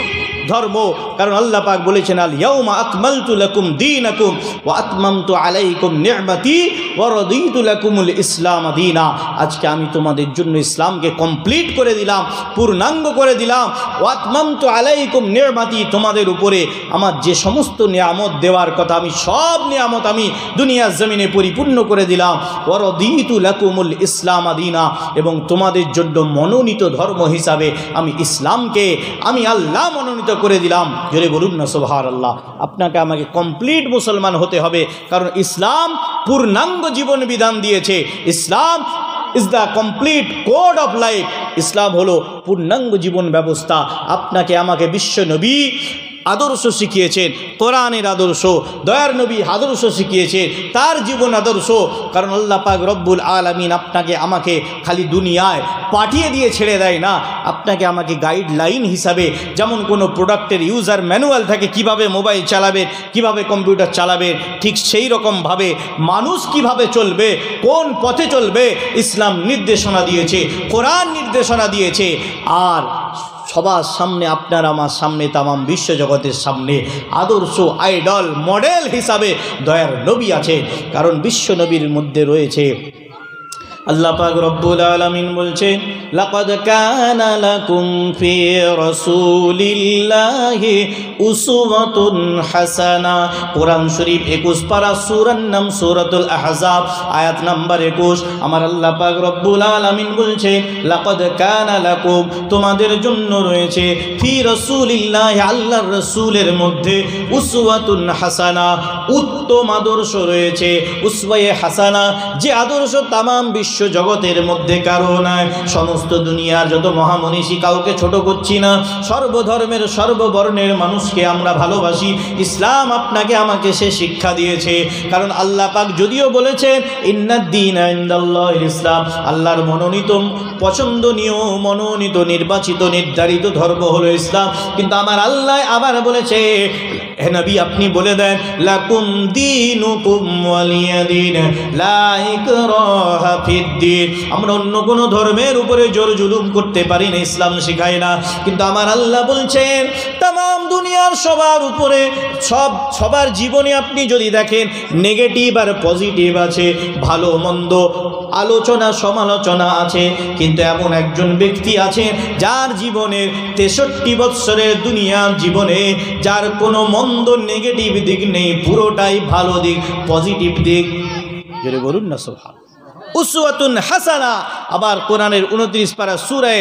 ধর্ম। কারণ আল্লাহ পাক বলেছেন আল ইয়াউমা আকমালতু লাকুম দীনাকুম ওয়া আতমামতু আলাইকুম নি'মাতি ওয়া রাদিতু লাকুমুল ইসলাম দীনা। আজকে আমি তোমাদের জন্য ইসলামকে কমপ্লিট করে দিলাম, পূর্ণাঙ্গ করে দিলাম। ওয়া আতমামতু আলাইকুম নি'মাতি, তোমাদের উপরে আমার যে সমস্ত নিয়ামত দেওয়ার কথা, আমি সব নিয়ামত আমি দুনিয়ার জমিনে পরিপূর্ণ করে দিলাম। ওয়া রাদিতু লাকুমুল ইসলাম দীনা, এবং তোমাদের জন্য মনোনীত ধর্ম হিসাবে আমি ইসলামকে আমি আল্লাহ মনোনীত করে দিলাম। জোরে বলুন না সুবহানাল্লাহ। আপনাকে আমাকে কমপ্লিট মুসলমান হতে হবে, কারণ ইসলাম পূর্ণাঙ্গ জীবন বিধান দিয়েছে। Islam is the complete code of life. Islam হলো পূর্ণাঙ্গ জীবন ব্যবস্থা। আপনাকে আমাকে বিশ্ব নবী আদর্শ শিখিয়েছেন, কোরআনের আদর্শ, দয়ার নবী আদর্শ শিখিয়েছেন, তার জীবন আদর্শ। কারণ আল্লাহ পাক রব্বুল আলামিন আপনাকে আমাকে খালি দুনিয়ায় পাঠিয়ে দিয়ে ছেড়ে দেয় না, আপনাকে আমাকে গাইডলাইন হিসাবে, যেমন কোনো প্রোডাক্টের ইউজার ম্যানুয়াল থাকে, কিভাবে মোবাইল চালাবেন, কিভাবে কম্পিউটার চালাবেন, ঠিক সেই রকমভাবে মানুষ কিভাবে চলবে, কোন পথে চলবে, ইসলাম নির্দেশনা দিয়েছে, কোরআন নির্দেশনা দিয়েছে। আর সবার সামনে, আপনার আমার সামনে, তামাম বিশ্বজগতের সামনে আদর্শ, আইডল, মডেল হিসাবে দয়ার নবী আছে। কারণ বিশ্ব নবীর মধ্যে রয়েছে আল্লাহ পাক রব্বুল আলামিন বলছেন লাকাদ কানা লাকুম ফি রাসূলিল্লাহি উসওয়াতুন হাসানা। কোরআন শরীফ 21 পারা, সূরার নাম সূরাতুল আহজাব, আয়াত নাম্বার 21। আমার আল্লাহ পাক রব্বুল আলামিন বলছেন লাকাদ কানা লাকুম, তোমাদের জন্য রয়েছে ফি রাসূলিল্লাহি, আল্লাহর রাসূলের মধ্যে উসওয়াতুন হাসানা, উত্তম আদর্শ রয়েছে। উসওয়ায়ে হাসানা, যে আদর্শ তামাম বিশ্ব জগতের মধ্যে কারো নাই। সমস্ত দুনিয়ার যত মহামনীষী, কাউকে ছোট করছি না, সর্বধর্মের সর্ববর্ণের মানুষকে আমরা ভালোবাসি। ইসলাম আপনাকে আমাকে সে শিক্ষা দিয়েছে। কারণ আল্লাহ পাক যদিও বলেছেন ইন্নাদ-দীনা ইনদাল্লাহিল ইসলাম, আল্লাহর মনোনীত, পছন্দনীয়, মনোনীত, নির্বাচিত, নির্ধারিত ধর্ম হলো ইসলাম, কিন্তু আমার আল্লাহ আবার বলেছে হে নবী আপনি বলে দেন লাকুম দীনুকুম ওয়ালিয়াদিন লা ইকরাহা ফিদ্দীন। আমরা অন্য কোনো ধর্মের উপরে জোর জুলুম করতে পারি না, ইসলাম শেখায় না। কিন্তু আমার আল্লাহ বলছেন তামাম দুনিয়ার সবার উপরে, সবার জীবনে আপনি যদি দেখেন নেগেটিভ আর পজিটিভ আছে, ভালো মন্দ আলোচনা সমালোচনা আছে, কিন্তু এমন একজন ব্যক্তি আছে যার জীবনের 63 বৎসরের দুনিয়ার জীবনে যার কোনো মন্দ নেগেটিভ দিক নেই, পুরোটাই ভালো দিক, পজিটিভ দিক। জোরে বলুন না সুবহান। উসওয়াতুন হাসানা। আবার কোরআনের 29 পারা সূরা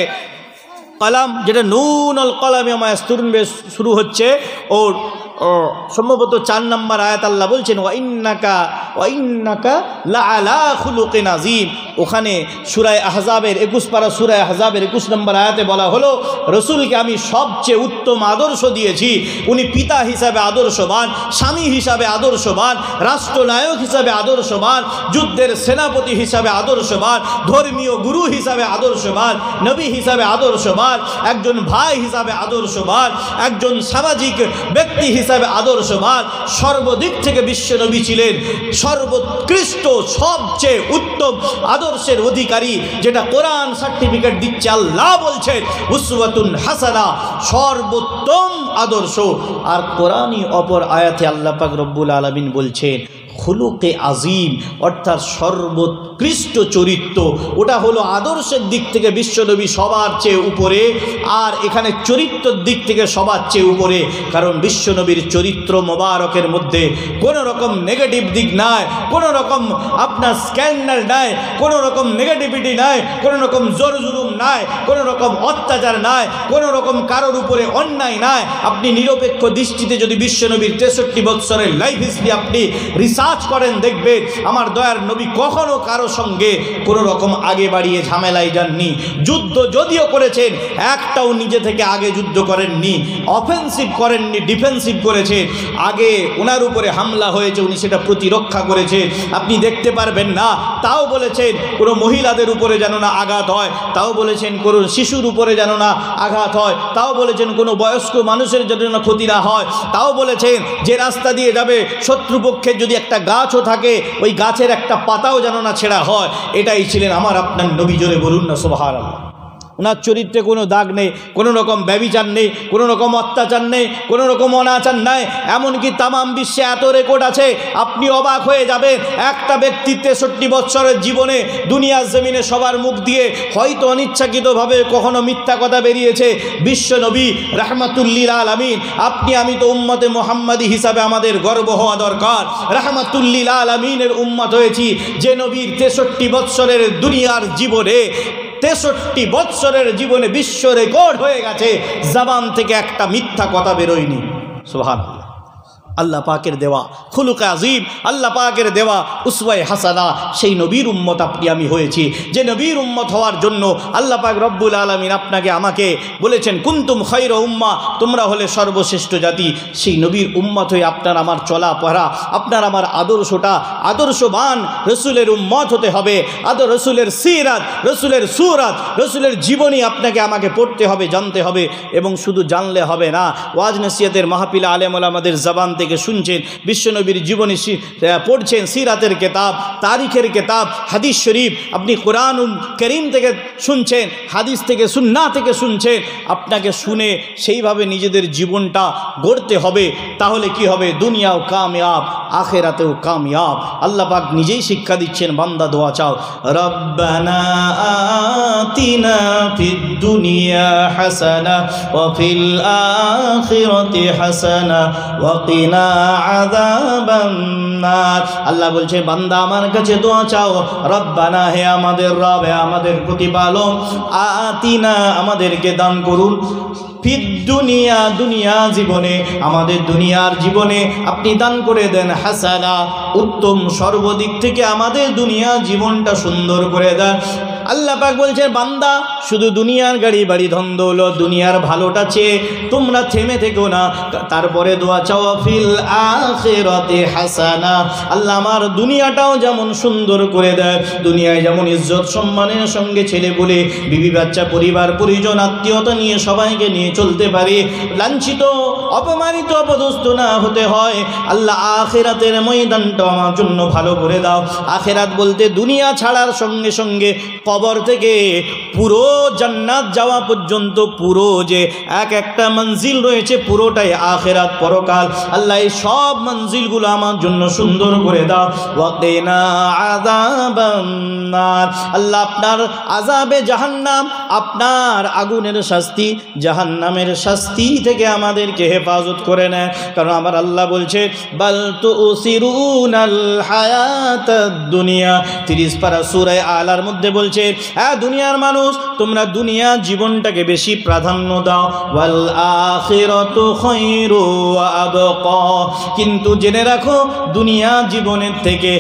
কলাম, যেটা নুনুল কলামে ওয়া ইয়াসতুরুন শুরু হচ্ছে, ওর সম্ভবত 4 নম্বর আয়াত আল্লাহ বলছেন ওয়া ইন্নাকা লাআলা খুলুকিন আযীম। ওখানে সূরা আহজাবের 21 পারা, সূরা আহজাবের 21 নম্বর আয়াতে বলা হলো রসুলকে আমি সবচেয়ে উত্তম আদর্শ দিয়েছি। উনি পিতা হিসাবে আদর্শবান, স্বামী হিসাবে আদর্শবান, রাষ্ট্রনায়ক হিসাবে আদর্শবান, যুদ্ধের সেনাপতি হিসাবে আদর্শবান, ধর্মীয় গুরু হিসাবে আদর্শবান, নবী হিসাবে আদর্শবান, একজন ভাই হিসাবে আদর্শবান, একজন সামাজিক ব্যক্তি হিসাবে আদর্শবান, সর্বদিক থেকে বিশ্বনবী ছিলেন সর্বোৎকৃষ্ট, সবচেয়ে উত্তম আদর্শের অধিকারী, যেটা কোরআন সার্টিফিকেট দিচ্ছে। আল্লাহ বলছেন উসওয়াতুন হাসানা, সর্বোত্তম আদর্শ। আর কোরআনই অপর আয়াতে আল্লাহ পাক রব্বুল আলামিন বলছেন খুলুকে আজিম, অর্থাৎ সর্বোৎকৃষ্ট চরিত্র। ওটা হলো আদর্শের দিক থেকে বিশ্বনবী সবার চেয়ে উপরে, আর এখানে চরিত্রের দিক থেকে সবার চেয়ে উপরে। কারণ বিশ্বনবীর চরিত্র মোবারকের মধ্যে কোনো রকম নেগেটিভ দিক নাই, কোনো রকম আপনার স্ক্যান্ডাল নাই, কোনো রকম নেগেটিভিটি নাই, কোনো রকম জোর জুলুম নাই, কোনো রকম অত্যাচার নাই, কোনো রকম কারোর উপরে অন্যায় নাই। আপনি নিরপেক্ষ দৃষ্টিতে যদি বিশ্বনবীর 63 বৎসরের লাইফ হিস্ট্রি আপনি রিসার্চ করেন, দেখবেন আমার দয়ার নবী কখনো কারো সঙ্গে কোনো রকম আগে বাড়িয়ে ঝামেলায় যাননি। যুদ্ধ যদিও করেছেন, একটাও নিজে থেকে আগে যুদ্ধ করেননি, অফেন্সিভ করেননি, ডিফেন্সিভ করেছেন। আগে ওনার উপরে হামলা হয়েছে, উনি সেটা প্রতিরক্ষা করেছেন, আপনি দেখতে পারবেন না। তাও বলেছেন কোনো মহিলাদের উপরে যেন না আঘাত হয়, তাও বলেছেন কোনো শিশুর উপরে যেন না আঘাত হয়, তাও বলেছেন কোনো বয়স্ক মানুষের যেন না ক্ষতি না হয়, তাও বলেছেন যে রাস্তা দিয়ে যাবে শত্রুপক্ষের যদি একটা গাছও থাকে ওই গাছের একটা পাতাও যেন না ছেঁড়া হয়। এটাই ছিলেন আমার আপনার নবী। জোরে বলুন না সুবহানাল্লাহ। ওনার চরিত্রে কোনো দাগ নেই, কোনো রকম ব্যভিচার নেই, কোনো রকম অত্যাচার নেই, কোনো রকম অনাচার নাই। এমনকি তামাম বিশ্বে এত রেকর্ড আছে, আপনি অবাক হয়ে যাবেন। একটা ব্যক্তির 63 বৎসরের জীবনে দুনিয়ার জমিনে সবার মুখ দিয়ে হয়তো অনিচ্ছাকৃতভাবে কখনো মিথ্যা কথা বেরিয়েছে। বিশ্বনবী রাহমাতুল্লিল আলামিন, আপনি আমি তো উম্মতে মুহাম্মাদি হিসাবে আমাদের গর্ব হওয়া দরকার। রাহমাতুল্লিল আলামিনের উম্মত হয়েছি, যে নবীর 63 বৎসরের দুনিয়ার জীবনে 63 বৎসরের জীবনে বিশ্ব রেকর্ড হয়ে গেছে, জবান থেকে একটা মিথ্যা কথা বেরোয়নি। সুবহানাল্লাহ। আল্লাহ পাকের দেওয়া খুলুকে আজিম, আল্লাহ পাকের দেওয়া উসওয়ায়ে হাসানা, সেই নবীর উম্মত আপনি আমি হয়েছি। যে নবীর উম্মত হওয়ার জন্য আল্লাহ পাক রব্বুল আলামিন আপনাকে আমাকে বলেছেন কুনতুম খায়রা উম্মাহ, তোমরা হলে সর্বশ্রেষ্ঠ জাতি। সেই নবীর উম্মত হয়ে আপনার আমার চলা পড়া, আপনার আমার আদর্শটা আদর্শবান রসুলের উম্মত হতে হবে। রসুলের সিরাত, রসুলের সুরাত, রসুলের জীবনী আপনাকে আমাকে পড়তে হবে, জানতে হবে। এবং শুধু জানলে হবে না, ওয়াজ নসিহতের মাহফিলে আলেম ওলামাদের জবান থেকে শুনছেন, বিশ্বনবীর জীবনী পড়ছেন, সিরাতের কেতাব, তারিখের কেতাব, হাদিস শরীফ, আপনি কোরআনুল করিম থেকে শুনছেন, হাদিস থেকে সুন্নাহ থেকে শুনছেন, আপনাকে শুনে সেইভাবে নিজেদের জীবনটা গড়তে হবে। তাহলে কি হবে? দুনিয়াও কামিয়াব, আখিরাতেও কামিয়াব। আল্লাহ পাক নিজেই শিক্ষা দিচ্ছেন, বান্দা দোয়া চাও, রব্বানা আতিনা ফিদ দুনিয়া হাসানা ওয়া ফিল আখিরাতি হাসানা ওয়া কিনা আযাবান নার। আল্লাহ বলছে, বান্দা আমার কাছে দোয়া চাও, রব্বানা, হে আমাদের রব, হে আমাদের প্রতিপালক, আতিনা, আমাদেরকে দান করুন, ফিদ দুনিয়া, দুনিয়া জীবনে, আমাদের দুনিয়ার জীবনে আপনি দান করে দেন, হাসানা, উত্তম, সর্বদিক থেকে আমাদের দুনিয়া জীবনটা সুন্দর করে দেন। আল্লাহ পাক বলছে, বান্দা শুধু দুনিয়ার গাড়ি বাড়ি ধন দৌলত, দুনিয়ার ভালোটা চেয়ে তোমরা থেমে থেকো না। তারপরে দোয়া চাও, ফিল আখিরাতি হাসানা, আল্লাহ আমার দুনিয়াটাও যেমন সুন্দর করে দেয়, দুনিয়ায় যেমন ইজ্জত সম্মানের সঙ্গে ছেলে বলে বিবি বাচ্চা পরিবার পরিজন আত্মীয়তা নিয়ে সবাইকে নিয়ে চলতে পারে, লাঞ্ছিত অপমানিত অপদস্থ না হতে হয়। আল্লাহ আখিরাতের ময়দানটা আমার জন্য ভালো করে দাও। আখিরাত বলতে দুনিয়া ছাড়ার সঙ্গে সঙ্গে কবর থেকে পুরো জান্নাত যাওয়া পর্যন্ত পুরো যে একটা মঞ্জিল রয়েছে, পুরোটাই আখিরাত, পরকাল। আল্লাহ এই সব মঞ্জিলগুলো আমার জন্য সুন্দর করে দাও। ওয়াকিনা আযাবান নার, আল্লাহ আপনার আযাবে জাহান্নাম, আপনার আগুনের শাস্তি, জাহান্নামের শাস্তি থেকে আমাদেরকে হেফাজত করে নেয়। কারণ আমার আল্লাহ বলছে, বাল তুসিরুনাল হায়াতাদ দুনিয়া, 30 পারা সূরা আলার মধ্যে বলছে, হ্যাঁ দুনিয়ার মানুষ, তোমরা দুনিয়া জীবনটাকে বেশি প্রাধান্য দাও, ওয়াল আখিরাতু খায়রু ওয়া আবকা, কিন্তু জেনে রাখো দুনিয়া জীবনের থেকে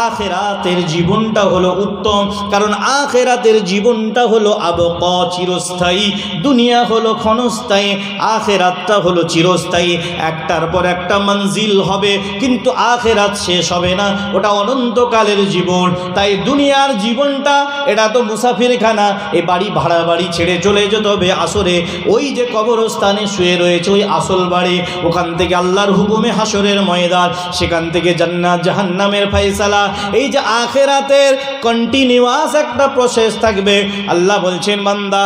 আখিরাতের জীবনটা হলো উত্তম। কারণ আখিরাতের জীবনটা হলো আবকা, চিরস্থায়ী। দুনিয়া হলো ক্ষণস্থায়ী, আখিরাতটা হলো চিরস্থায়ী। একটার পর একটা মঞ্জিল হবে, কিন্তু আখিরাত শেষ হবে না, ওটা অনন্তকালের জীবন। তাই দুনিয়ার জীবনটা এটা তো মুসাফিরখানা, এ বাড়ি ভাড়া বাড়ি ছেড়ে চলে যেতে হবে আসরে। ওই যে কবরস্থানে শুয়ে রয়েছে ওই আসল বাড়ি, ওখান থেকে আল্লাহর হুকুমে হাসরের ময়দান, সেখান থেকে জান্নাত জাহান্নামের ফয়সালা। এই যে আখিরাতের কন্টিনিউয়াস একটা প্রসেস থাকবে। আল্লাহ বলছেন, বান্দা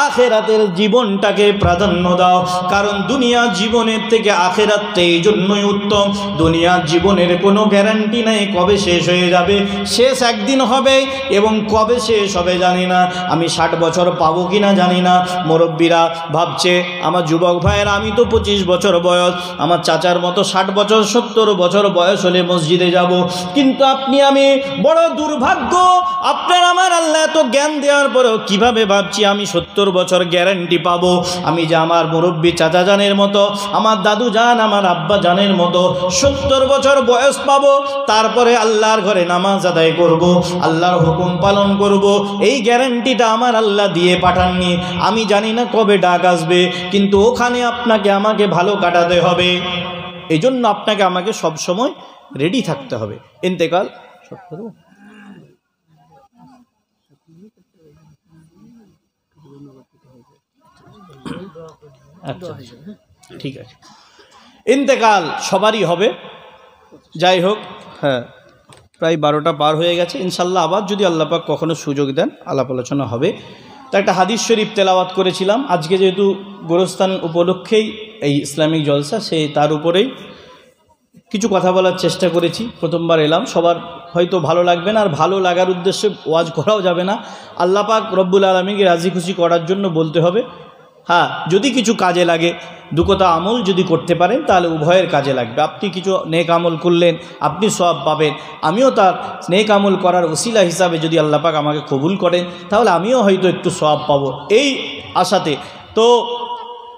আখিরাতের জীবনটাকে প্রাধান্য দাও, কারণ দুনিয়া জীবনের থেকে আখিরাতটা এই জন্যই উত্তম। দুনিয়া জীবনের কোনো গ্যারান্টি নাই কবে শেষ হয়ে যাবে, শেষ একদিন হবে, এবং কবে শেষ হবে জানি না। আমি 60 বছর পাবো কিনা জানি না। মুরব্বীরা ভাবছে, আমার যুবক ভাইয়েরা, আমি তো 25 বছর বয়স, আমার চাচার মতো 60 বছর 70 বছর বয়স হলে মসজিদে যাব। কিন্তু আপনি আমি বড় দুর্ভাগ্য, আপনার আমার আল্লাহ এত জ্ঞান দেওয়ার পরেও কিভাবে ভাবছি আমি 70 বছর গ্যারান্টি পাবো। আমি যে আমার মুরব্বী চাচা জানের মতো, আমার দাদু জান, আমার আব্বা জানের মতো 70 বছর বয়স পাবো, তারপরে আল্লাহর ঘরে নামাজ আদায় করব, আল্লাহর হুকুম পালন করব, এই গ্যারান্টিটা আমার আল্লাহ দিয়ে পাঠাননি। আমি জানি না কবে ডাক আসবে, কিন্তু ওখানে আপনাকে আমাকে ভালো কাটাতে হবে। এই জন্য আপনাকে আমাকে সবসময় রেডি থাকতে হবে। ইন্তেকাল আচ্ছা, ঠিক আছে, ইন্তেকাল সবারই হবে। যাই হোক, হ্যাঁ প্রায় 12টা পার হয়ে গেছে। ইনশাল্লাহ আবার যদি আল্লাহ পাক কখনো সুযোগ দেন আলাপ আলোচনা হবে। তো একটা হাদিস শরীফ তেলাওয়াত করেছিলাম। আজকে যেহেতু গোরস্থান উপলক্ষেই এই ইসলামিক জলসা, সেই তার উপরেই কিছু কথা বলার চেষ্টা করেছি। প্রথমবার এলাম, সবার হয়তো ভালো লাগবে না, আর ভালো লাগার উদ্দেশ্যে ওয়াজ করাও যাবে না। আল্লাহ পাক রব্বুল আলামিনকে রাজি খুশি করার জন্য বলতে হবে। হ্যাঁ, যদি কিছু কাজে লাগে, দুকতা আমল যদি করতে পারেন তাহলে উভয়ের কাজে লাগবে। আপনি কিছু নেক আমল করলেন, আপনি সওয়াব পাবেন, আমিও তার নেক আমল করার ওসিলা হিসাবে যদি আল্লাহ পাক আমাকে কবুল করেন তাহলে আমিও হয়তো একটু সওয়াব পাবো, এই আশাতে। তো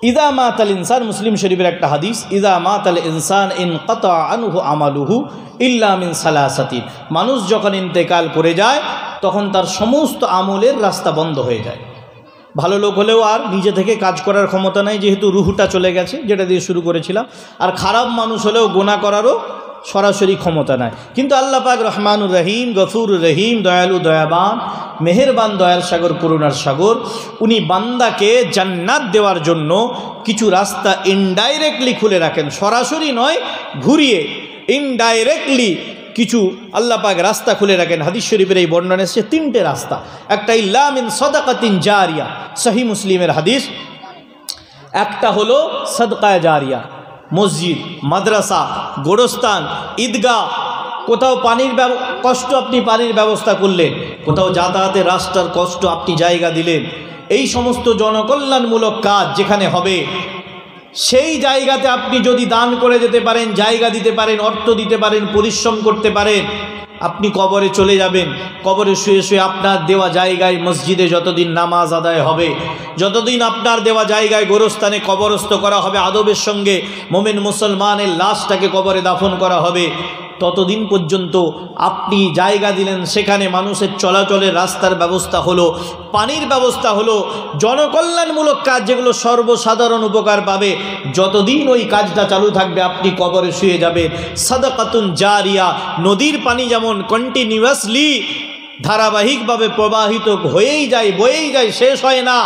ইদা মাতাল ইনসান, মুসলিম শরীফের একটা হাদিস, ইদা মাতাল ইনসান ইনকাতা আনহু আমালুহু ইল্লা মিন সালাসাতিন, মানুষ যখন ইন্তেকাল করে যায় তখন তার সমস্ত আমলের রাস্তা বন্ধ হয়ে যায়। ভালো লোক হলেও আর নিজে থেকে কাজ করার ক্ষমতা নাই, যেহেতু রুহুটা চলে গেছে, যেটা দিয়ে শুরু করেছিলাম। আর খারাপ মানুষ হলেও গোনা করারও সরাসরি ক্ষমতা নাই, কিন্তু আল্লাহ পাক রহমানুর রহিম, গফুরুর রহিম, দয়ালু দয়াবান, মেহেরবান, দয়ার সাগর, করুণার সাগর, উনি বান্দাকে জান্নাত দেওয়ার জন্য কিছু রাস্তা ইনডাইরেক্টলি খুলে রাখেন, সরাসরি নয়, ঘুরিয়ে ইনডাইরেক্টলি কিছু আল্লাহ পাক রাস্তা খুলে রাখেন। হাদিস শরীফের এই বর্ণনা এসেছে 3টে রাস্তা। একটা ইল্লা মিন সাদাকাতিন জারিয়া, সহিহ মুসলিমের হাদিস। একটা হলো সাদকায়ে জারিয়া, মসজিদ, মাদ্রাসা, গোরস্থান, ঈদগাহ, কোথাও পানির কষ্ট আপনি পানির ব্যবস্থা করলেন, কোথাও যাতায়াতের রাস্তার কষ্ট আপনি জায়গা দিলেন, এই সমস্ত জনকল্যাণমূলক কাজ যেখানে হবে সেই জায়গাতে আপনি যদি দান করে যেতে পারেন, জায়গা দিতে পারেন, অর্থ দিতে পারেন, পরিশ্রম করতে পারেন, আপনি কবরে চলে যাবেন। কবরে শুয়ে শুয়ে আপনার দেওয়া জায়গায় মসজিদে যতদিন নামাজ আদায় হবে, যতদিন আপনার দেওয়া জায়গায় গোরস্থানে কবরস্থ করা হবে, আদবের সঙ্গে মোমেন মুসলমানের লাশটাকে কবরে দাফন করা হবে, ততদিন পর্যন্ত আপনি জায়গা দিলেন, সেখানে মানুষের চলাচলের রাস্তার ব্যবস্থা হলো, পানির ব্যবস্থা হলো, জনকল্যাণমূলক কাজ যেগুলো সর্বসাধারণ উপকার পাবে, যতদিন ওই কাজটা চালু থাকবে আপনি কবরে শুয়ে যাবেন। সাদাকাতুন জারিয়া, নদীর পানি যেমন কন্টিনিউয়াসলি ধারাবাহিকভাবে প্রবাহিত হয়েই যায়, বয়েই যায়, শেষ হয় না,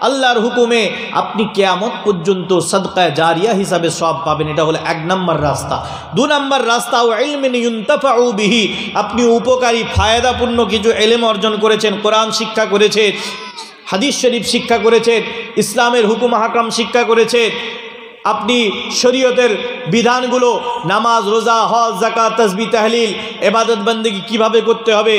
আল্লাহর হুকুমে আপনি কিয়ামত পর্যন্ত সাদকায়ে জারিয়া হিসাবে সওয়াব পাবেন। এটা হলো 1 নম্বর রাস্তা। 2 নম্বর রাস্তা, ও ইলমিন ইউনতাফাউ বিহি, আপনি উপকারী ফায়দাপূর্ণ কিছু ইলম অর্জন করেছেন, কোরআন শিক্ষা করেছেন, হাদিস শরীফ শিক্ষা করেছেন, ইসলামের হুকুম হাকাম শিক্ষা করেছেন, আপনি শরীয়তের বিধানগুলো, নামাজ, রোজা, হজ, যাকাত, তাসবিহ, তাহলিল, ইবাদত বন্দেগী কীভাবে করতে হবে,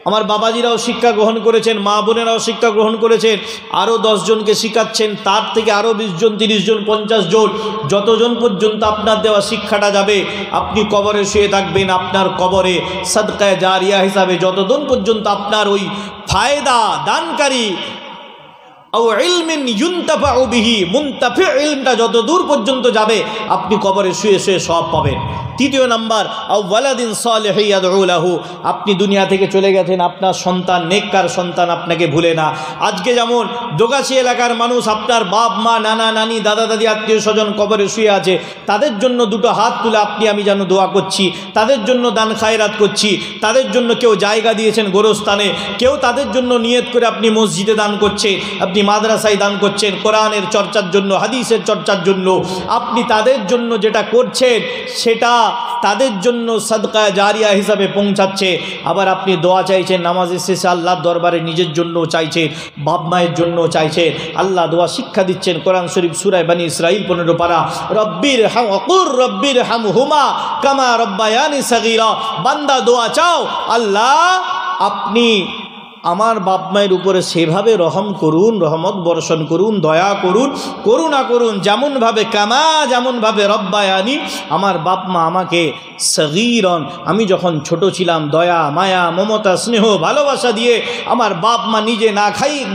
আমার বাবাজিরাও শিক্ষা গ্রহণ করেছেন, মা বোনেরাও শিক্ষা গ্রহণ করেছেন, আরও 10 জনকে শিখাচ্ছেন, তার থেকে আরও 20 জন, 30 জন, 50 জন, যতজন পর্যন্ত আপনার দেওয়া শিক্ষাটা যাবে, আপনি কবরে শুয়ে থাকবেন, আপনার কবরে সাদকায়ে জারিয়া হিসাবে যতদিন পর্যন্ত আপনার ওই ফায়দা দানকারী আও ইলমিন ইউনতাফাউ বিহি, মুনতাফি ইলমটা যত দূর পর্যন্ত যাবে আপনি কবরে শুয়ে শুয়ে সওয়াব পাবেন। 3 নম্বর, আও ওয়ালাদিন সালিহ ইয়াদউ লাহু, আপনি দুনিয়া থেকে চলে গেছেন, আপনার সন্তান, নেককার সন্তান আপনাকে ভুলে না। আজকে যেমন দোগাছি এলাকার মানুষ, আপনার বাপ মা, নানা নানি, দাদা দাদি, আত্মীয় স্বজন কবরে শুয়ে আছে, তাদের জন্য 2টো হাত তুলে আপনি আমি যেন দোয়া করছি, তাদের জন্য দান খায়রাত করছি, তাদের জন্য কেউ জায়গা দিয়েছেন গোরস্থানে, কেউ তাদের জন্য নিয়ত করে আপনি মসজিদে দান করছে, আপনি মাদ্রাসায় দান করছেন, কোরআনের চর্চার জন্য, হাদিসের চর্চার জন্য, আপনি তাদের জন্য যেটা করছেন সেটা তাদের জন্য সাদকায়ে জারিয়া হিসাবে পৌঁছাচ্ছে। আবার আপনি দোয়া চাইছেন নামাজের শেষে আল্লাহর দরবারে, নিজের জন্য চাইছেন, বাপ মায়ের জন্য চাইছেন, আল্লাহ দোয়া শিক্ষা দিচ্ছেন। কোরআন শরীফ সূরা বনী ইসরাঈল 15 পারা, রব্বির হামহুমা কামা রব্বায়ানি সগীরা, বান্দা দোয়া চাও, আল্লাহ আপনি আমার বাপ মায়ের উপরে সেভাবে রহম করুন, রহমত বর্ষণ করুন, দয়া করুন, করুণা করুন, যেমনভাবে রব্বায়ানি, আমার বাপ মা আমাকে সগীরন, আমি যখন ছোট ছিলাম, দয়া মায়া মমতা স্নেহ ভালোবাসা দিয়ে আমার বাপ মা নিজে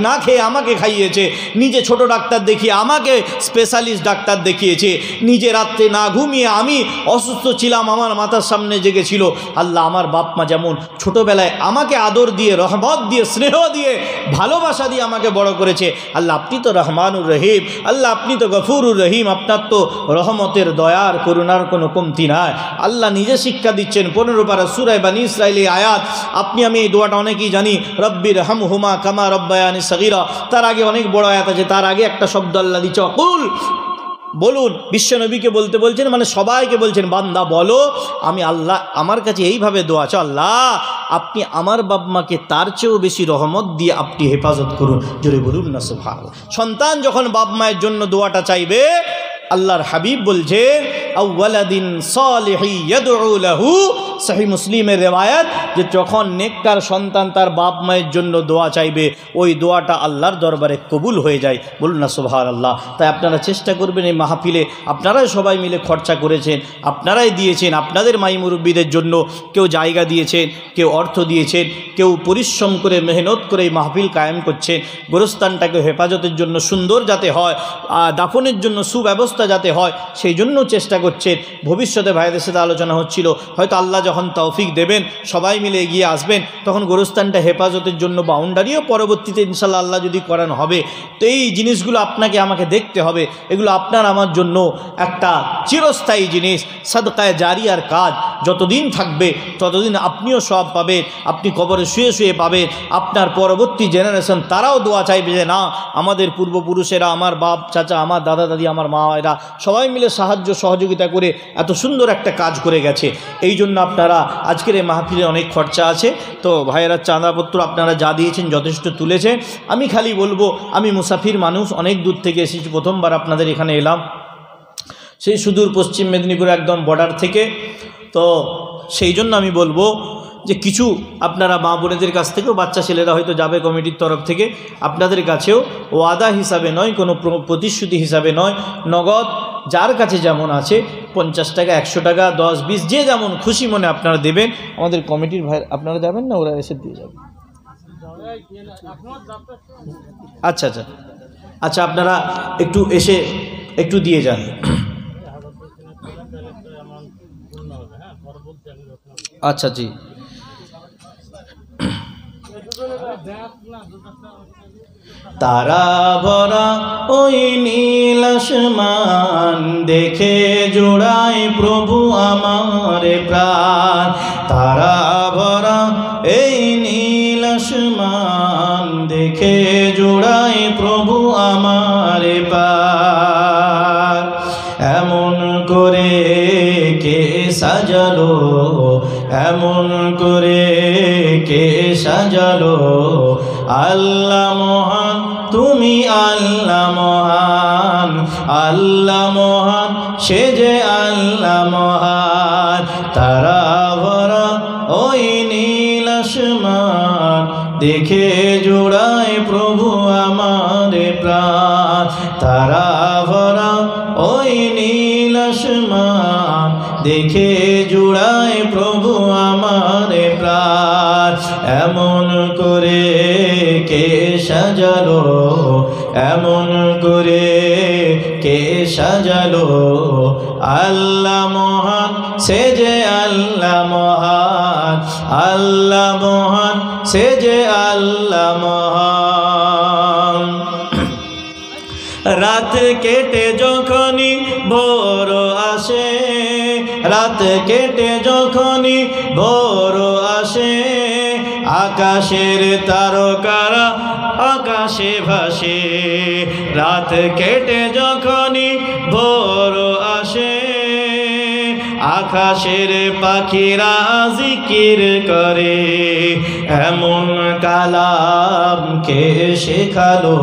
না খেয়ে আমাকে খাইয়েছে, নিজে ছোট ডাক্তার দেখিয়ে আমাকে স্পেশালিস্ট ডাক্তার দেখিয়েছে, নিজে রাত্রে না ঘুমিয়ে আমি অসুস্থ ছিলাম, আমার মাথার সামনে জেগেছিল। আল্লাহ আমার বাপ মা যেমন ছোটোবেলায় আমাকে আদর দিয়ে, রহমত দিয়ে, স্নেহ দিয়ে, ভালোবাসা দিয়ে আমাকে বড় করেছে, আল্লাহ আপনি তো রহমানুর রহিম, আল্লাহ আপনি তো গফুরুর রহিম, আপনার তো রহমতের, দয়ার, করুণার কোনো কমতি নাই। আল্লাহ নিজে শিক্ষা দিচ্ছেন 15 পারা সূরা বনী ইসরাঈল আয়াত। আপনি আমি এই দোয়াটা অনেকেই জানি, রব্বির হামহুমা কামা রব্বায়ানি সগীরা। তার আগে অনেক বড় আয়াত আছে, তার আগে একটা শব্দ আল্লাহ দিচ্ছে, অকুল, বলুন। বিশ্বনবীকে বলতে বলছেন, মানে সবাইকে বলছেন, বান্দা বলো আমি আল্লাহ, আমার কাছে এইভাবে দোয়া আছে, আল্লাহ আপনি আমার বাপ মাকে তার চেয়েও বেশি রহমত দিয়ে আপনি হেফাজত করুন। জোরে বলুন না সুবহানাল্লাহ। সন্তান যখন বাপ মায়ের জন্য দোয়াটা চাইবে, আল্লাহর হাবিব বলছেন, আওয়ালাদিন সালিহি ইয়াদউ লাহু, সহিহ মুসলিমের রিওয়ায়াত, যে যখন নেককার সন্তান তার বাপ মায়ের জন্য দোয়া চাইবে, ওই দোয়াটা আল্লাহর দরবারে কবুল হয়ে যায়। বলুন না সুবহানাল্লাহ। তাই আপনারা চেষ্টা করবেন, এই মাহফিলে আপনারাই সবাই মিলে খরচা করেছেন, আপনারাই দিয়েছেন, আপনাদের মাই মুরব্বীদের জন্য কেউ জায়গা দিয়েছেন, কেউ অর্থ দিয়েছেন, কেউ পরিশ্রম করে মেহনত করে এই মাহফিল কায়েম করছেন। গোরস্থানটাকে হেফাজতের জন্য সুন্দর যাতে হয়, দাফনের জন্য সুব্যবস্থা যাতে হয়, সেই জন্য চেষ্টা করছেন, ভবিষ্যতে ভাইদের সাথে আলোচনা হচ্ছিল, হয়তো আল্লাহ যখন তৌফিক দেবেন সবাই মিলে এগিয়ে আসবেন, তখন গোরস্থানটা হেফাজতের জন্য বাউন্ডারিও পরবর্তীতে ইনশাল্লাহ আল্লাহ যদি করানো হবে। তো এই জিনিসগুলো আপনাকে আমাকে দেখতে হবে, এগুলো আপনার আমার জন্য একটা চিরস্থায়ী জিনিস, সাদকায়ে জারিয়ার কাজ। যতদিন থাকবে ততদিন আপনিও সওয়াব পাবেন, আপনি কবরে শুয়ে শুয়ে পাবেন, আপনার পরবর্তী জেনারেশন তারাও দোয়া চাইবে যে না আমাদের পূর্বপুরুষেরা, আমার বাপ চাচা, আমার দাদা দাদি, আমার মা এরা সবাই মিলে সাহায্য সহযোগিতা করে এত সুন্দর একটা কাজ করে গেছে। এই জন্য আপনারা আজকের এই মাহফিলে অনেক খরচা আছে, তো ভাইয়েরা চাঁদাপত্র আপনারা যা দিয়েছেন যথেষ্ট তুলেছেন। আমি খালি বলবো, আমি মুসাফির মানুষ, অনেক দূর থেকে এসেছি, প্রথমবার আপনাদের এখানে এলাম, সেই সুদূর পশ্চিম মেদিনীপুর একদম বর্ডার থেকে। তো সেই জন্য আমি বলবো যে কিছু আপনারা মা বোনেদের কাছ থেকেও, বাচ্চা ছেলেরা হয়তো যাবে কমিটির তরফ থেকে, আপনাদের কাছেও ওয়াদা হিসাবে নয়, কোনো প্রতিশ্রুতি হিসাবে নয়, নগদ যার কাছে যেমন আছে 50 টাকা, 100 টাকা, 10, 20 যে যেমন খুশি মনে আপনারা দেবেন। আমাদের কমিটির ভাই আপনারা যাবেন না, ওরা এসে দিয়ে যাবে। আচ্ছা আচ্ছা আচ্ছা, আপনারা একটু এসে একটু দিয়ে যান। আচ্ছা জি, তারা ভরা ওই নীল আসমান দেখে জোড়ায় প্রভু আমার প্রাণ। তারা ভরা এই নীল আসমান দেখে জোড়ায় প্রভু আমার প্রাণ। এমন করে কে সাজালো, এমন করে কে সাজালো, আল্লাহ মহান তুমি, আল্লাহ মহান, আল্লাহ মহান সে যে আল্লাহ মহান। তারা ভরা ওই নীল আসমান দেখে জোড়ায় প্রভু আমার প্রাণ। তারা ভরা ওই নীল আসমান দেখে জোড়ায় প্রভু আমার প্রাণ। এমন করে কে সাজালো, এমন করে কে সাজালো, আল্লাহ মহান সে যে আল্লাহ মহান, আল্লাহ মহান সে যে আল্লাহ মহান। রাত কেটে যখনই ভোর আসে, রাত কেটে যখনই ভোর আসে, আকাশের তারকারা আকাশে ভাসে। রাত কেটে যখনই ভোর আসে, আকাশের পাখিরা জিকির করে। এমন কালাম কে শেখালো,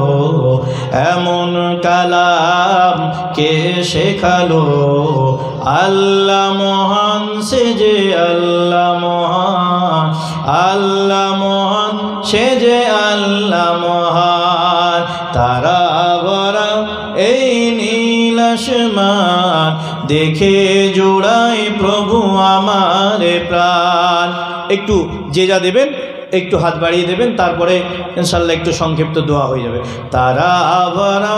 এমন কালাম কে শেখালো, আল্লাহ মহান সে যে আল্লাহ মহান, আল্লাহ মহান সে যে আল্লাহ মহান। তারা ভরা এই নীল আসমান দেখে জোড়ায় প্রভু আমার প্রাণ। একটু যে যা দেবেন একটু হাত বাড়িয়ে দেবেন, তারপরে ইনশাল্লাহ একটু সংক্ষিপ্ত দোয়া হয়ে যাবে। তারা ভরা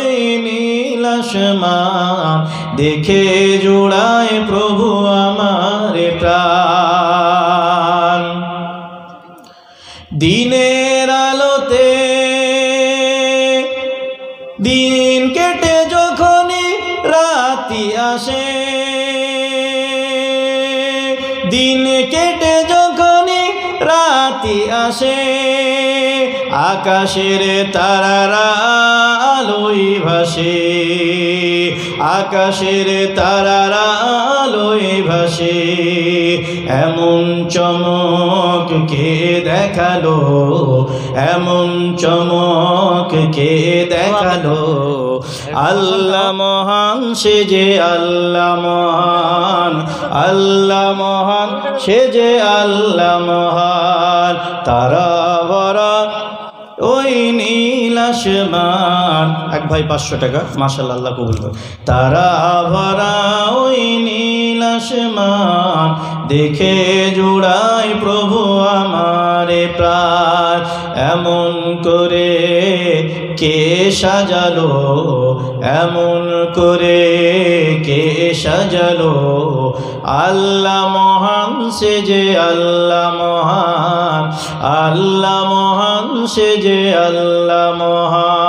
এই নীল আসমান দেখে জোড়ায় প্রভু আমার প্রাণ। দিনের আলোতে দিন কেটে যখনই রাতি আসে, দিন কেটে যখনই রাতি আসে, আকাশের তারারা আলোয় ভাসে, আকাশের তারারা আলোয় ভাসে। এমন চমক কে দেখালো, এমন চমক কে দেখালো, আল্লাহ মহান সে যে আল্লাহ মহান, আল্লাহ মহান সে যে আল্লাহ মহান। তারা ভরা ওই নীল আসমান, এক ভাই 500 টাকা, মাশাআল্লাহ, আল্লাহ কবুল করে। তারা ভরা ওই নীল আসমান দেখে জোড়ায় প্রভু আমার প্রাণ। এমন করে কে সাজালো, এমন করে কে সাজালো, আল্লাহ মহান সে যে আল্লাহ মহান, আল্লাহ মহান সে যে আল্লাহ মহান।